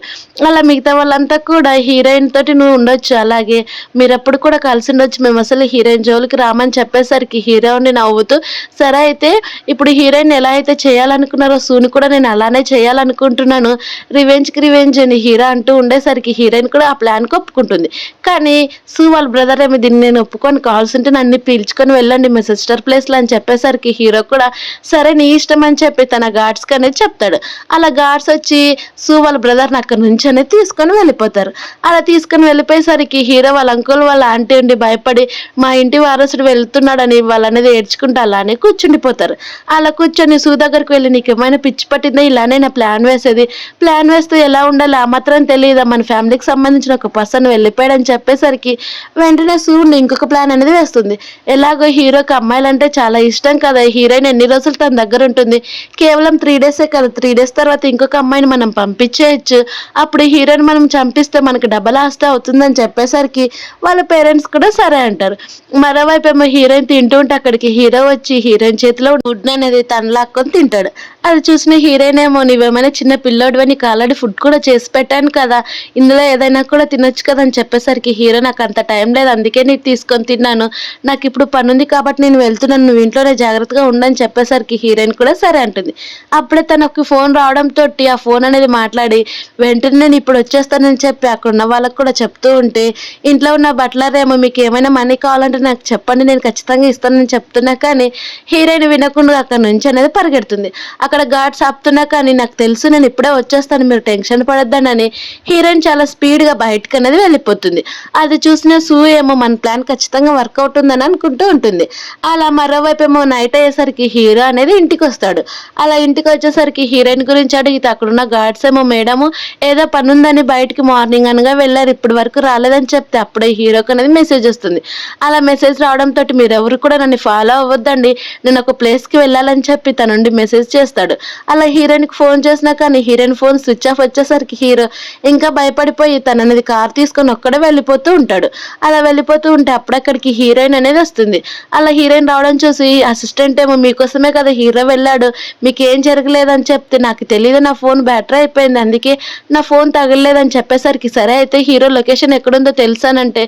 అలా మిగతా వాళ్ళంతా కూడా హీరోయిన్ తోటి నువ్వు ఉండొచ్చు, అలాగే మీరప్పుడు కూడా కలిసి ఉండొచ్చు, మేము అసలు హీరోయిన్ జోలికి రామని చెప్పేసరికి హీరో ఉండి నవ్వుతూ సరే అయితే ఇప్పుడు హీరోయిన్ ఎలా అయితే చేయాలనుకున్నారో సూని కూడా నేను అలానే చేయాలనుకుంటున్నాను, రివెంజ్కి రివెంజ్ అని హీరో అంటూ ఉండేసరికి హీరోయిన్ కూడా ఆ ప్లాన్కి ఒప్పుకుంటుంది. కానీ సూ వాళ్ళ బ్రదర్ ఏమో దీన్ని నేను ఒప్పుకొని కావాల్సింటే నన్ను పిలుచుకొని వెళ్ళండి మీ సిస్టర్ ప్లేస్లో అని చెప్పేసరికి హీరో కూడా సరే నీ ఇష్టం అని చెప్పి తన గార్డ్స్కి అనేది చెప్తాడు. అలా గార్డ్స్ వచ్చి సూ వాళ్ళ బ్రదర్ని అక్కడి నుంచి అనేది తీసుకొని వెళ్ళిపోతారు. అలా తీసుకొని వెళ్ళిపోయేసరికి హీరో వాళ్ళ అంకుల్ వాళ్ళ ఆంటీ ఉండి భయపడి మా ఇంటి వారసుడు వెళ్తున్నాడని వాళ్ళనేది ఏడ్చుకుంటూ అలానే కూర్చుండిపోతారు. అలా కూర్చొని సూ దగ్గరికి వెళ్ళి నీకు ఏమైనా పిచ్చి పట్టిందా, ఇలానే నా ప్లాన్ వేసేది, ప్లాన్ వేస్తూ ఎలా ఉండాలి ఆ మాత్రం తెలియదా, మన ఫ్యామిలీకి సంబంధించిన ఒక పర్సన్ వెళ్ళిపోయాడని చెప్పేసరికి వెంటనే సూ ఇంకొక ప్లాన్ అనేది వేస్తుంది. ఎలాగో హీరోకి అమ్మాయిలంటే చాలా ఇష్టం కదా, హీరోయిన్ ఎన్ని రోజులు తన దగ్గర ఉంటుంది, కేవలం 3 డేసే కదా, 3 డేస్ తర్వాత ఇంకొక అమ్మాయిని మనం పంపించేయచ్చు, అప్పుడు హీరోయిన్ మనం చంపిస్తే మనకి డబల్ ఆస్తి అవుతుందని చెప్పేసరికి వాళ్ళ పేరెంట్స్ కూడా సరే అంటారు. మరోవైపు ఏమో హీరోయిన్ తింటూ ఉంటే అక్కడికి హీరో వచ్చి హీరోయిన్ చేతిలో ఫుడ్ అనేది తను లాక్కొని తింటాడు. అది చూసిన హీరోయిన్ ఏమో నువ్వేమైనా చిన్న పిల్లోడివే, నీకు ఆల్రెడీ ఫుడ్ కూడా చేసి పెట్టాను కదా, ఇందులో ఏదైనా కూడా తినొచ్చు కదా అని చెప్పేసరికి హీరో నాకు అంత టైం లేదు అందుకే నీకు తీసుకొని తిన్నాను, నాకు ఇప్పుడు పని ఉంది కాబట్టి నేను వెళ్తున్నాను, నువ్వు ఇంట్లోనే జాగ్రత్తగా ఉండని చెప్పేసరికి హీరోయిన్ కూడా సరే అంటుంది. అప్పుడే తనకు ఫోన్ రావడంతో ఆ ఫోన్ అనేది మాట్లాడి వెంటనే నేను ఇప్పుడు వచ్చేస్తానని చెప్పి అక్కడ ఉన్న వాళ్ళకు కూడా చెప్తూ ఉంటే ఇంట్లో ఉన్న బట్లర్ ఏమో మీకు ఏమైనా మనీ కావాలంటే నాకు చెప్పండి నేను ఖచ్చితంగా ఇస్తానని చెప్తున్నా, కానీ హీరోయిన్ వినకుండా అక్కడ నుంచి అనేది పరిగెడుతుంది. అక్కడ గార్డ్స్ ఆపుతున్నా కానీ నాకు తెలుసు నేను ఇప్పుడే వచ్చేస్తాను మీరు టెన్షన్ పడొద్దానని హీరోయిన్ చాలా స్పీడ్గా బయటకు అనేది వెళ్ళిపోతుంది. అది చూసిన సూ ఏమో మన ప్లాన్ ఖచ్చితంగా వర్కౌట్ ఉందని అనుకుంటూ ఉంటుంది. అలా మరోవైపు ఏమో నైట్ అయ్యేసరికి హీరో అనేది ఇంటికి వస్తాడు. అలా ఇంటికి వచ్చేసరికి హీరోయిన్ గురించి అడిగితే అక్కడున్న గార్డ్స్ ఏమో మేడము ఏదో పని ఉందని బయటికి మార్నింగ్ అనగా వెళ్ళారు, ఇప్పటి వరకు రాలేదని చెప్తే అప్పుడే హీరోకి అనేది మెసేజ్ వస్తుంది. అలా మెసేజ్ రావడంతో మీరు ఎవరు కూడా నన్ను ఫాలో అవ్వద్దండి, నేను ఒక ప్లేస్కి వెళ్ళాలని చెప్పి తన నుండి మెసేజ్ చేస్తాడు. అలా హీరోయిన్కి ఫోన్ చేసినా కానీ హీరోయిన్ ఫోన్ స్విచ్ ఆఫ్ వచ్చేసరికి హీరో ఇంకా భయపడిపోయి తన అనేది కార్ తీసుకొని ఒక్కడే వెళ్ళిపోతూ ఉంటాడు. అలా వెళ్ళిపోతూ ఉంటే అప్పుడక్కడికి హీరోయిన్ అనేది వస్తుంది. అలా హీరోయిన్ రావడం చూసి అసిస్టెంట్ ఏమో మీకోసమే కదా హీరో వెళ్ళాడు, మీకు ఏం జరగలేదని చెప్తే నాకు తెలియదు నా ఫోన్ బ్యాటరీ అయిపోయింది అందుకే నా ఫోన్ తగలలేదని చెప్పేసరికి సరే అయితే హీరో లొకేషన్ ఎక్కడుందో తెలుసానంటే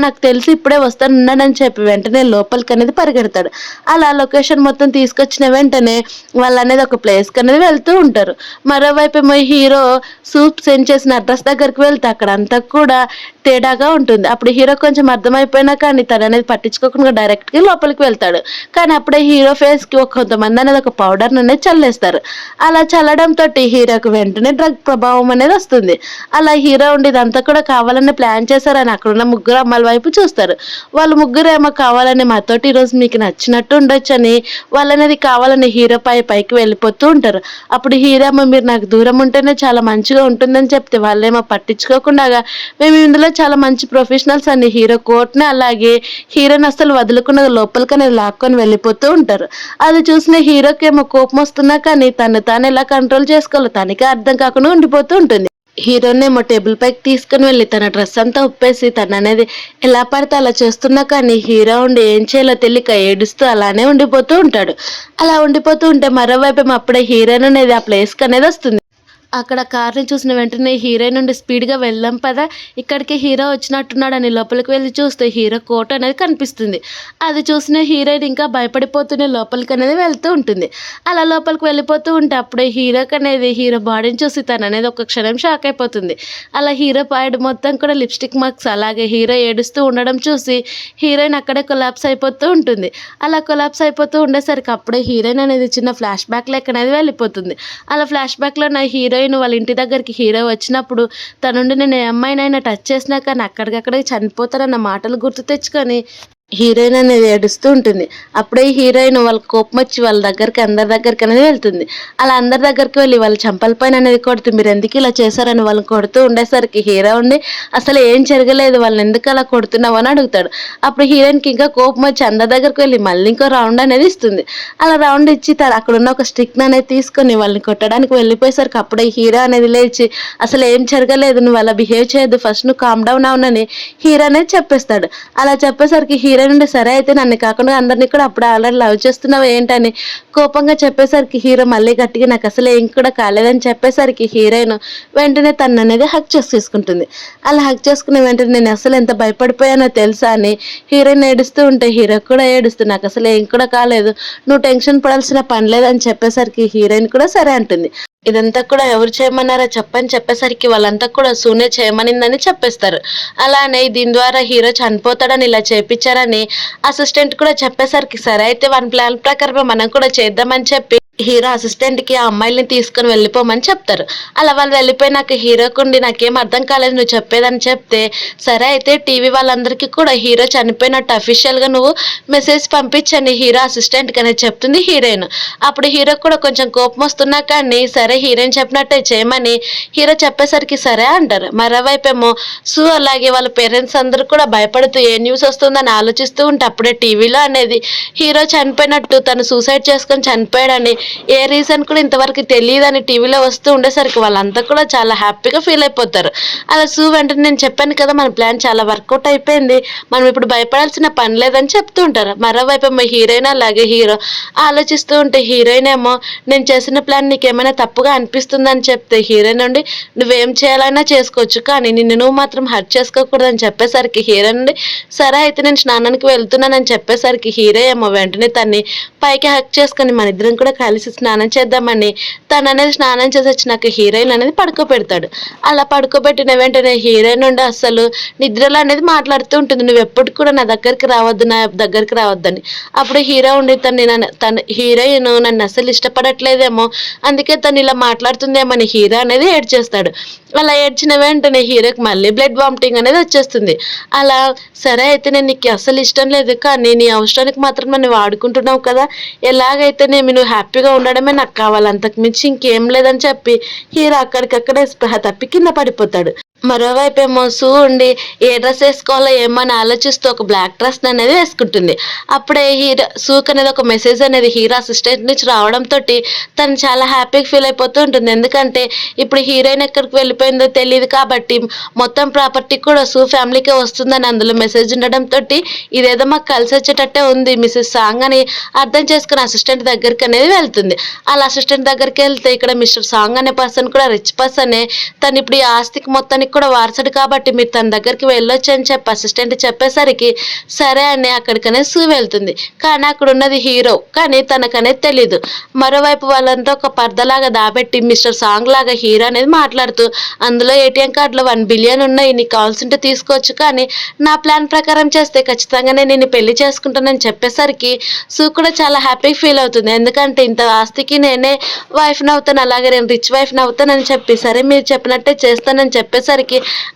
నాకు తెలిసి ఇప్పుడే వస్తానున్నాడని చెప్పి వెంటనే లోపలికి అనేది పరిగెడతాడు. అలా లొకేషన్ మొత్తం తీసుకొచ్చిన వెంటనే వాళ్ళు అనేది ఒక ప్లేస్కి అనేది వెళ్తూ ఉంటారు. మరోవైపు ఏమో హీరో సూప్ సెండ్ చేసిన అడ్రస్ దగ్గరికి వెళ్తే అక్కడ అంతా కూడా తేడాగా ఉంటుంది. అప్పుడు హీరో కొంచెం అర్థమైపోయినా కానీ తను అనేది పట్టించుకోకుండా డైరెక్ట్గా లోపలికి వెళ్తాడు. కానీ అప్పుడే హీరో ఫేస్కి కొంతమంది అనేది ఒక పౌడర్ అనేది చల్లేస్తారు. అలా చల్లడంతో హీరోకి వెంటనే డ్రగ్ ప్రభావం అనేది వస్తుంది. అలా హీరో ఉండి ఇదంతా కూడా కావాలని ప్లాన్ చేశారని అక్కడున్న ముగ్గురు అమ్మాయిల వైపు చూస్తారు. వాళ్ళు ముగ్గురు ఏమో కావాలని మాతోటి ఈరోజు మీకు నచ్చినట్టు ఉండొచ్చని వాళ్ళనేది కావాలని హీరో పైకి వెళ్ళిపోతూ ఉంటారు. అప్పుడు హీరో ఏమో మీరు నాకు దూరం ఉంటేనే చాలా మంచిగా ఉంటుందని చెప్తే వాళ్ళేమో పట్టించుకోకుండా మేము ఇందులో చాలా మంచి ప్రొఫెషనల్స్ అని హీరో కోట్ని అలాగే హీరోని అసలు వదులుకున్న లోపలికి అనేది లాక్కొని వెళ్ళిపోతూ ఉంటారు. అది చూసిన హీరోకి ఏమో కోపం వస్తున్నా కానీ తాను ఎలా కంట్రోల్ చేసుకోవాలో తనకే అర్థం కాకుండా ఉండిపోతూ ఉంటుంది. హీరోని ఏమో టేబుల్ పైకి తీసుకుని వెళ్ళి తన డ్రెస్ అంతా ఉప్పేసి తను అనేది ఎలా పడితే అలా చేస్తున్నా కానీ హీరో ఉండి ఏం చేయాలో తెలియక ఏడుస్తూ అలానే ఉండిపోతూ ఉంటాడు. అలా ఉండిపోతూ ఉంటే మరోవైపు అప్పుడే హీరోయిన్ అనేది ఆ ప్లేస్కి అనేది వస్తుంది. అక్కడ కార్ని చూసిన వెంటనే హీరోయిన్ నుండి స్పీడ్గా వెళ్దాం పదా, ఇక్కడికి హీరో వచ్చినట్టున్నాడని లోపలికి వెళ్ళి చూస్తే హీరో కోట్ అనేది కనిపిస్తుంది. అది చూసిన హీరోయిన్ ఇంకా భయపడిపోతూనే లోపలికి అనేది వెళ్తూ ఉంటుంది. అలా లోపలికి వెళ్ళిపోతూ ఉంటే అప్పుడే హీరోకి అనేది హీరో బాడీని చూసి తను అనేది ఒక క్షణం షాక్ అయిపోతుంది. అలా హీరో పాయిడ్ మొత్తం కూడా లిప్స్టిక్ మార్క్స్ అలాగే హీరో ఏడుస్తూ ఉండడం చూసి హీరోయిన్ అక్కడే కొలాప్స్ అయిపోతూ ఉంటుంది. అలా కొలాప్స్ అయిపోతూ ఉండేసరికి అప్పుడే హీరోయిన్ అనేది చిన్న ఫ్లాష్ బ్యాక్ లెక్క అనేది వెళ్ళిపోతుంది. అలా ఫ్లాష్ బ్యాక్లో నా హీరోయిన్ వాళ్ళ ఇంటి దగ్గరికి హీరో వచ్చినప్పుడు తన నుండి నేను ఏ అమ్మాయినైనా టచ్ చేసినా కానీ అక్కడికక్కడే చనిపోతారన్న మాటలు గుర్తు తెచ్చుకొని హీరోయిన్ అనేది ఏడుస్తూ ఉంటుంది. అప్పుడే హీరోయిన్ వాళ్ళ కోపం వచ్చి వాళ్ళ దగ్గరికి అందరి దగ్గరికి అనేది వెళ్తుంది. అలా అందరి దగ్గరికి వెళ్ళి వాళ్ళ చంపల పైన అనేది కొడుతూ మీరు ఎందుకు ఇలా చేశారని వాళ్ళని కొడుతూ ఉండేసరికి హీరో ఉండి అసలు ఏం జరగలేదు వాళ్ళని ఎందుకు అలా కొడుతున్నావు అని అడుగుతాడు. అప్పుడు హీరోయిన్కి ఇంకా కోపం వచ్చి అందరి దగ్గరికి వెళ్ళి మళ్ళీ ఇంకో రౌండ్ అనేది ఇస్తుంది. అలా రౌండ్ ఇచ్చి అక్కడ ఉన్న ఒక స్టిక్ అనేది తీసుకొని వాళ్ళని కొట్టడానికి వెళ్ళిపోయేసరికి అప్పుడే హీరో అనేది లేచి అసలు ఏం జరగలేదు నువ్వు అలా బిహేవ్ చేయొద్దు ఫస్ట్ నువ్వు కామ్ డౌన్ అవునని హీరో అనేది చెప్పేస్తాడు. అలా చెప్పేసరికి హీరో నుండి సరే అయితే నన్ను కాకుండా అందరినీ కూడా అప్పుడు ఆల్రెడీ లవ్ చేస్తున్నావు ఏంటని కోపంగా చెప్పేసరికి హీరో మళ్ళీ గట్టిగా నాకు అసలు ఏం కూడా కాలేదని చెప్పేసరికి హీరోయిన్ వెంటనే తను అనేది హక్ చేసుకుంటుంది. అలా హక్ చేసుకునే వెంటనే నేను అసలు ఎంత భయపడిపోయానో తెలుసా అని హీరోయిన్ ఏడుస్తూ ఉంటే హీరో కూడా ఏడుస్తూ నాకు అసలు ఏం కూడా కాలేదు నువ్వు టెన్షన్ పడాల్సిన పని లేదని చెప్పేసరికి హీరోయిన్ కూడా సరే అంటుంది. ఇదంతా కూడా ఎవరు చేయమన్నారో చెప్పని చెప్పేసరికి వాళ్ళంతా కూడా సూనే చేయమనిందని చెప్పేస్తారు. అలానే దీని ద్వారా హీరో చనిపోతాడని ఇలా చేపించారని అసిస్టెంట్ కూడా చెప్పేసరికి సరే అయితే వన్ ప్లాన్ ప్రకారమే మనం కూడా చేద్దామని చెప్పి హీరో అసిస్టెంట్ కి ఆ అమ్మాయిని తీసుకుని వెళ్ళిపోమని చెప్తారు. అలా వాళ్ళు వెళ్ళిపోయినాక హీరోకుండి నాకేం అర్థం కాలేదు నువ్వు చెప్పేదని చెప్తే సరే అయితే టీవీ వాళ్ళందరికీ కూడా హీరో చనిపోయినట్టు అఫీషియల్ గా నువ్వు మెసేజ్ పంపించండి హీరో అసిస్టెంట్ కి అనేది చెప్తుంది హీరోయిన్. అప్పుడు హీరో కూడా కొంచెం కోపం వస్తున్నా కానీ సరే హీరోయిన్ చెప్పినట్టే చేయమని హీరో చెప్పేసరికి సరే అంటారు. మరోవైపేమో అలాగే వాళ్ళ పేరెంట్స్ అందరూ కూడా భయపడుతూ ఏ న్యూస్ వస్తుందని ఆలోచిస్తూ ఉంటే అప్పుడే టీవీలో అనేది హీరో చనిపోయినట్టు తను సూసైడ్ చేసుకొని చనిపోయాడని ఏ రీజన్ కూడా ఇంతవరకు తెలియదని టీవీలో వస్తూ ఉండేసరికి వాళ్ళంతా కూడా చాలా హ్యాపీగా ఫీల్ అయిపోతారు. అలా వెంటనే నేను చెప్పాను కదా మన ప్లాన్ చాలా వర్కౌట్ అయిపోయింది మనం ఇప్పుడు భయపడాల్సిన పని లేదని చెప్తూ ఉంటారు. మరోవైపు ఏమో హీరోయిన్ అలాగే హీరో ఆలోచిస్తూ ఉంటే హీరోయిన్ ఏమో నేను చేసిన ప్లాన్ నీకు ఏమైనా తప్పుగా అనిపిస్తుందని చెప్తే హీరోయిన్ నుండి నువ్వేం చేయాలన్నా చేసుకోవచ్చు కానీ నిన్ను నువ్వు మాత్రం హర్ట్ చేసుకోకూడదని చెప్పేసరికి హీరో నుండి సరే అయితే నేను స్నానానికి వెళ్తున్నానని చెప్పేసరికి హీరో ఏమో వెంటనే తన్ని పైకి హక్ చేసుకొని మన ఇద్దరం కూడా కలిసి స్నానం చేద్దామని తను అనేది స్నానం చేసి వచ్చినాక హీరోయిన్ అనేది పడుకోబెడతాడు. అలా పడుకోబెట్టిన వెంటనే హీరోయిన్ నుండి అసలు నిద్రలో అనేది మాట్లాడుతూ ఉంటుంది నువ్వు ఎప్పుడు కూడా నా దగ్గరికి రావద్దని. అప్పుడు హీరో ఉండి తన హీరోయిన్ నన్ను అసలు ఇష్టపడట్లేదేమో అందుకే తను ఇలా మాట్లాడుతుందేమని హీరో అనేది ఏడ్చేస్తాడు. అలా ఏడ్చిన వెంటనే హీరోకి మళ్ళీ బ్లడ్ వామిటింగ్ అనేది వచ్చేస్తుంది. అలా సరే అయితే నేను నీకు అసలు ఇష్టం లేదు కానీ నీ అవసరానికి మాత్రం నన్ను వాడుకుంటున్నావు కదా ఎలాగైతే నువ్వు హ్యాపీగా ఉండడమే నాకు కావాలి అంతకు మించి ఇంకేం లేదని చెప్పి హీరో అక్కడికక్కడే స్పృహ తప్పి కింద పడిపోతాడు. మరోవైపు ఏమో ఉండి ఏ డ్రెస్ వేసుకోవాలో ఏమని ఆలోచిస్తూ ఒక బ్లాక్ డ్రెస్ అనేది వేసుకుంటుంది. అప్పుడే సూక్ అనేది ఒక మెసేజ్ అనేది హీరో అసిస్టెంట్ నుంచి రావడంతో తను చాలా హ్యాపీగా ఫీల్ అయిపోతూ ఉంటుంది. ఎందుకంటే ఇప్పుడు హీరోయిన్ ఎక్కడికి వెళ్ళిపోయిందో తెలియదు కాబట్టి మొత్తం ప్రాపర్టీ కూడా ఫ్యామిలీకే వస్తుందని అందులో మెసేజ్ ఉండడంతో ఇదేదో మాకు కలిసి వచ్చేటట్టే ఉంది మిస్సెస్ సాంగ్ అని అర్థం చేసుకుని అసిస్టెంట్ దగ్గరికి అనేది వెళ్తుంది. అలా అసిస్టెంట్ దగ్గరికి వెళ్తే ఇక్కడ మిస్టర్ సాంగ్ అనే పర్సన్ కూడా రిచ్ పర్సన్ తను ఇప్పుడు ఈ ఆస్తికి మొత్తానికి కూడా వారసుడు కాబట్టి మీరు తన దగ్గరికి వెళ్ళొచ్చు అని చెప్పి అసిస్టెంట్ చెప్పేసరికి సరే అని అక్కడికనే వెళ్తుంది. కానీ అక్కడ ఉన్నది హీరో కానీ తనకనేది తెలీదు. మరోవైపు వాళ్ళంతా ఒక పర్దలాగా దాబెట్టి మిస్టర్ సాంగ్ లాగా హీరో అనేది మాట్లాడుతూ అందులో ఏటీఎం కార్డులో 1 బిలియన్ ఉన్నాయి నీకు కావాల్సింటే తీసుకోవచ్చు కానీ నా ప్లాన్ ప్రకారం చేస్తే ఖచ్చితంగానే నేను పెళ్లి చేసుకుంటానని చెప్పేసరికి కూడా చాలా హ్యాపీగా ఫీల్ అవుతుంది. ఎందుకంటే ఇంత ఆస్తికి నేనే వైఫ్ని అవుతాను అలాగే నేను రిచ్ వైఫ్ని అవుతానని చెప్పి సరే మీరు చెప్పినట్టే చేస్తానని చెప్పేసరికి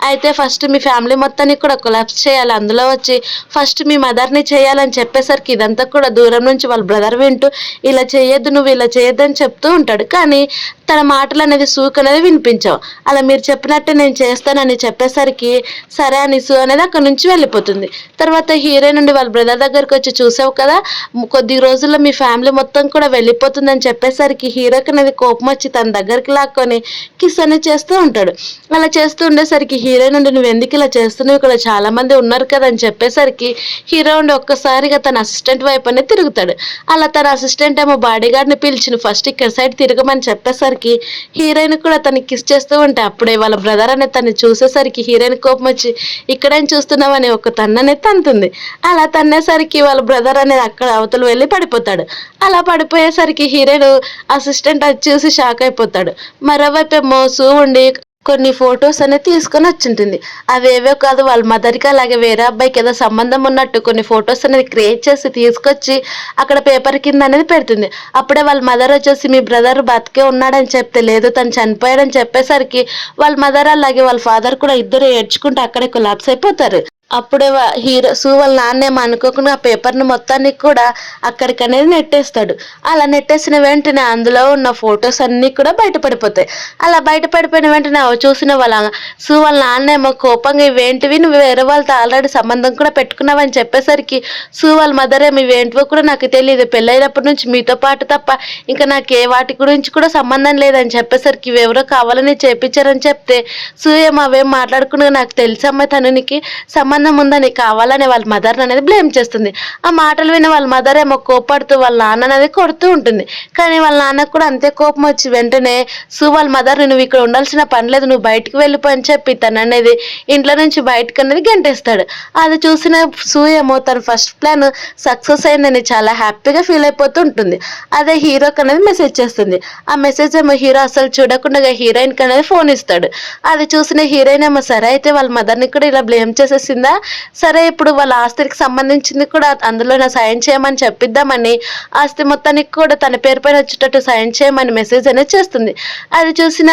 అయితే ఫస్ట్ మీ ఫ్యామిలీ మొత్తాన్ని కూడా కొలాప్స్ చేయాలి అందులో వచ్చి ఫస్ట్ మీ మదర్ని చేయాలని చెప్పేసరికి ఇదంతా కూడా దూరం నుంచి వాళ్ళ బ్రదర్ వింటూ ఇలా చేయొద్దు నువ్వు ఇలా చేయొద్దు అని చెప్తూ ఉంటాడు. కానీ తన మాటలు అనేది అనేది వినిపించవు. అలా మీరు చెప్పినట్టే నేను చేస్తానని చెప్పేసరికి సరే అని అనేది అక్కడ నుంచి వెళ్ళిపోతుంది. తర్వాత హీరో నుండి వాళ్ళ బ్రదర్ దగ్గరకు వచ్చి చూసావు కదా కొద్ది రోజుల్లో మీ ఫ్యామిలీ మొత్తం కూడా వెళ్ళిపోతుందని చెప్పేసరికి హీరోకి అనేది కోపం వచ్చి తన దగ్గరికి లాక్కొని కిస్ అనేది చేస్తూ ఉంటాడు. అలా చేస్తూ ఉండేసరికి హీరో నుండి నువ్వు ఎందుకు ఇలా చేస్తున్నావు ఇక్కడ చాలా మంది ఉన్నారు కదా అని చెప్పేసరికి హీరో నుండి ఒక్కసారిగా తన అసిస్టెంట్ వైపు అనేది తిరుగుతాడు. అలా తన అసిస్టెంట్ ఏమో బాడీ గార్డ్ని పిలిచి ఫస్ట్ ఇక్కడ సైడ్ తిరగమని చెప్పేసరికి హీరోయిన్ కూడా తనకి కిస్ చేస్తూ ఉంటే అప్పుడే వాళ్ళ బ్రదర్ అనేది తను చూసేసరికి హీరోయిన్ కోపం వచ్చి ఇక్కడేం చూస్తున్నావని ఒక తన్ననే తంతుంది. అలా తన్నేసరికి వాళ్ళ బ్రదర్ అనేది అక్కడ అవతల వెళ్ళి పడిపోతాడు. అలా పడిపోయేసరికి హీరోయిన్ అసిస్టెంట్ అది చూసి షాక్ అయిపోతాడు. మరోవైపు ఏమో ఉండి కొన్ని ఫొటోస్ అనేది తీసుకొని వచ్చింటుంది. అవేవో కాదు వాళ్ళ మదర్కి అలాగే వేరే అబ్బాయికి ఏదో సంబంధం ఉన్నట్టు కొన్ని ఫొటోస్ అనేది క్రియేట్ చేసి తీసుకొచ్చి అక్కడ పేపర్ కింద అనేది పెడుతుంది. అప్పుడే వాళ్ళ మదర్ వచ్చేసి మీ బ్రదర్ బతికే ఉన్నాడని చెప్తే లేదు తను చనిపోయాడని చెప్పేసరికి వాళ్ళ మదర్ అలాగే వాళ్ళ ఫాదర్ కూడా ఇద్దరు ఏడ్చుకుంటూ అక్కడే కొలాప్స్ అయిపోతారు. అప్పుడే హీరో వాళ్ళ నాన్నేమో అనుకోకుండా ఆ పేపర్‌ని మొత్తాన్ని కూడా అక్కడికనేది నెట్టేస్తాడు. అలా నెట్టేసిన వెంటనే అందులో ఉన్న ఫోటోస్ అన్నీ కూడా బయటపడిపోతాయి. అలా బయటపడిపోయిన వెంటనే అవి చూసిన వాళ్ళ నాన్నేమో కోపంగా ఇవేంటివి నువ్వు వేరే వాళ్ళతో ఆల్రెడీ సంబంధం కూడా పెట్టుకున్నావని చెప్పేసరికి వాళ్ళ మదర్ ఏమో ఇవేంటివో కూడా నాకు తెలీదు. పెళ్ళైనప్పటి నుంచి మీతో పాటు తప్ప ఇంకా నాకు ఏ వాటి గురించి కూడా సంబంధం లేదని చెప్పేసరికి ఇవెవరో కావాలని చేపించారని చెప్తే ఏమో అవేం మాట్లాడకుండా నాకు తెలుసమ్మా తనునికి సంబంధం ఉందని కావాలని వాళ్ళ మదర్ అనేది బ్లేమ్ చేస్తుంది. ఆ మాటలు విని వాళ్ళ మదర్ ఏమో కోపడుతూ వాళ్ళ నాన్న అనేది కొడుతూ ఉంటుంది. కానీ వాళ్ళ నాన్నకు కూడా అంతే కోపం వచ్చి వెంటనే వాళ్ళ మదర్ నువ్వు ఇక్కడ ఉండాల్సిన పని లేదు, నువ్వు బయటికి వెళ్ళిపో అని చెప్పి తను అనేది ఇంట్లో నుంచి బయటకు అనేది గెంటేస్తాడు. అది చూసిన ఏమో తన ఫస్ట్ ప్లాన్ సక్సెస్ అయిందని చాలా హ్యాపీగా ఫీల్ అయిపోతూ ఉంటుంది. అదే హీరోకి అనేది మెసేజ్ చేస్తుంది. ఆ మెసేజ్ ఏమో హీరో అసలు చూడకుండా హీరోయిన్కి అనేది ఫోన్ ఇస్తాడు. అది చూసిన హీరోయిన్ ఏమో సరే అయితే వాళ్ళ మదర్ని కూడా ఇలా బ్లేమ్ చేసేసిందా, సరే ఇప్పుడు వాళ్ళ ఆస్తికి సంబంధించింది కూడా అందులో నా సైన్ చేయమని చెప్పిద్దామని ఆస్తి మొత్తానికి కూడా తన పేరు పైన వచ్చేటట్టు సైన్ చేయమని మెసేజ్ అనేది చేస్తుంది. అది చూసిన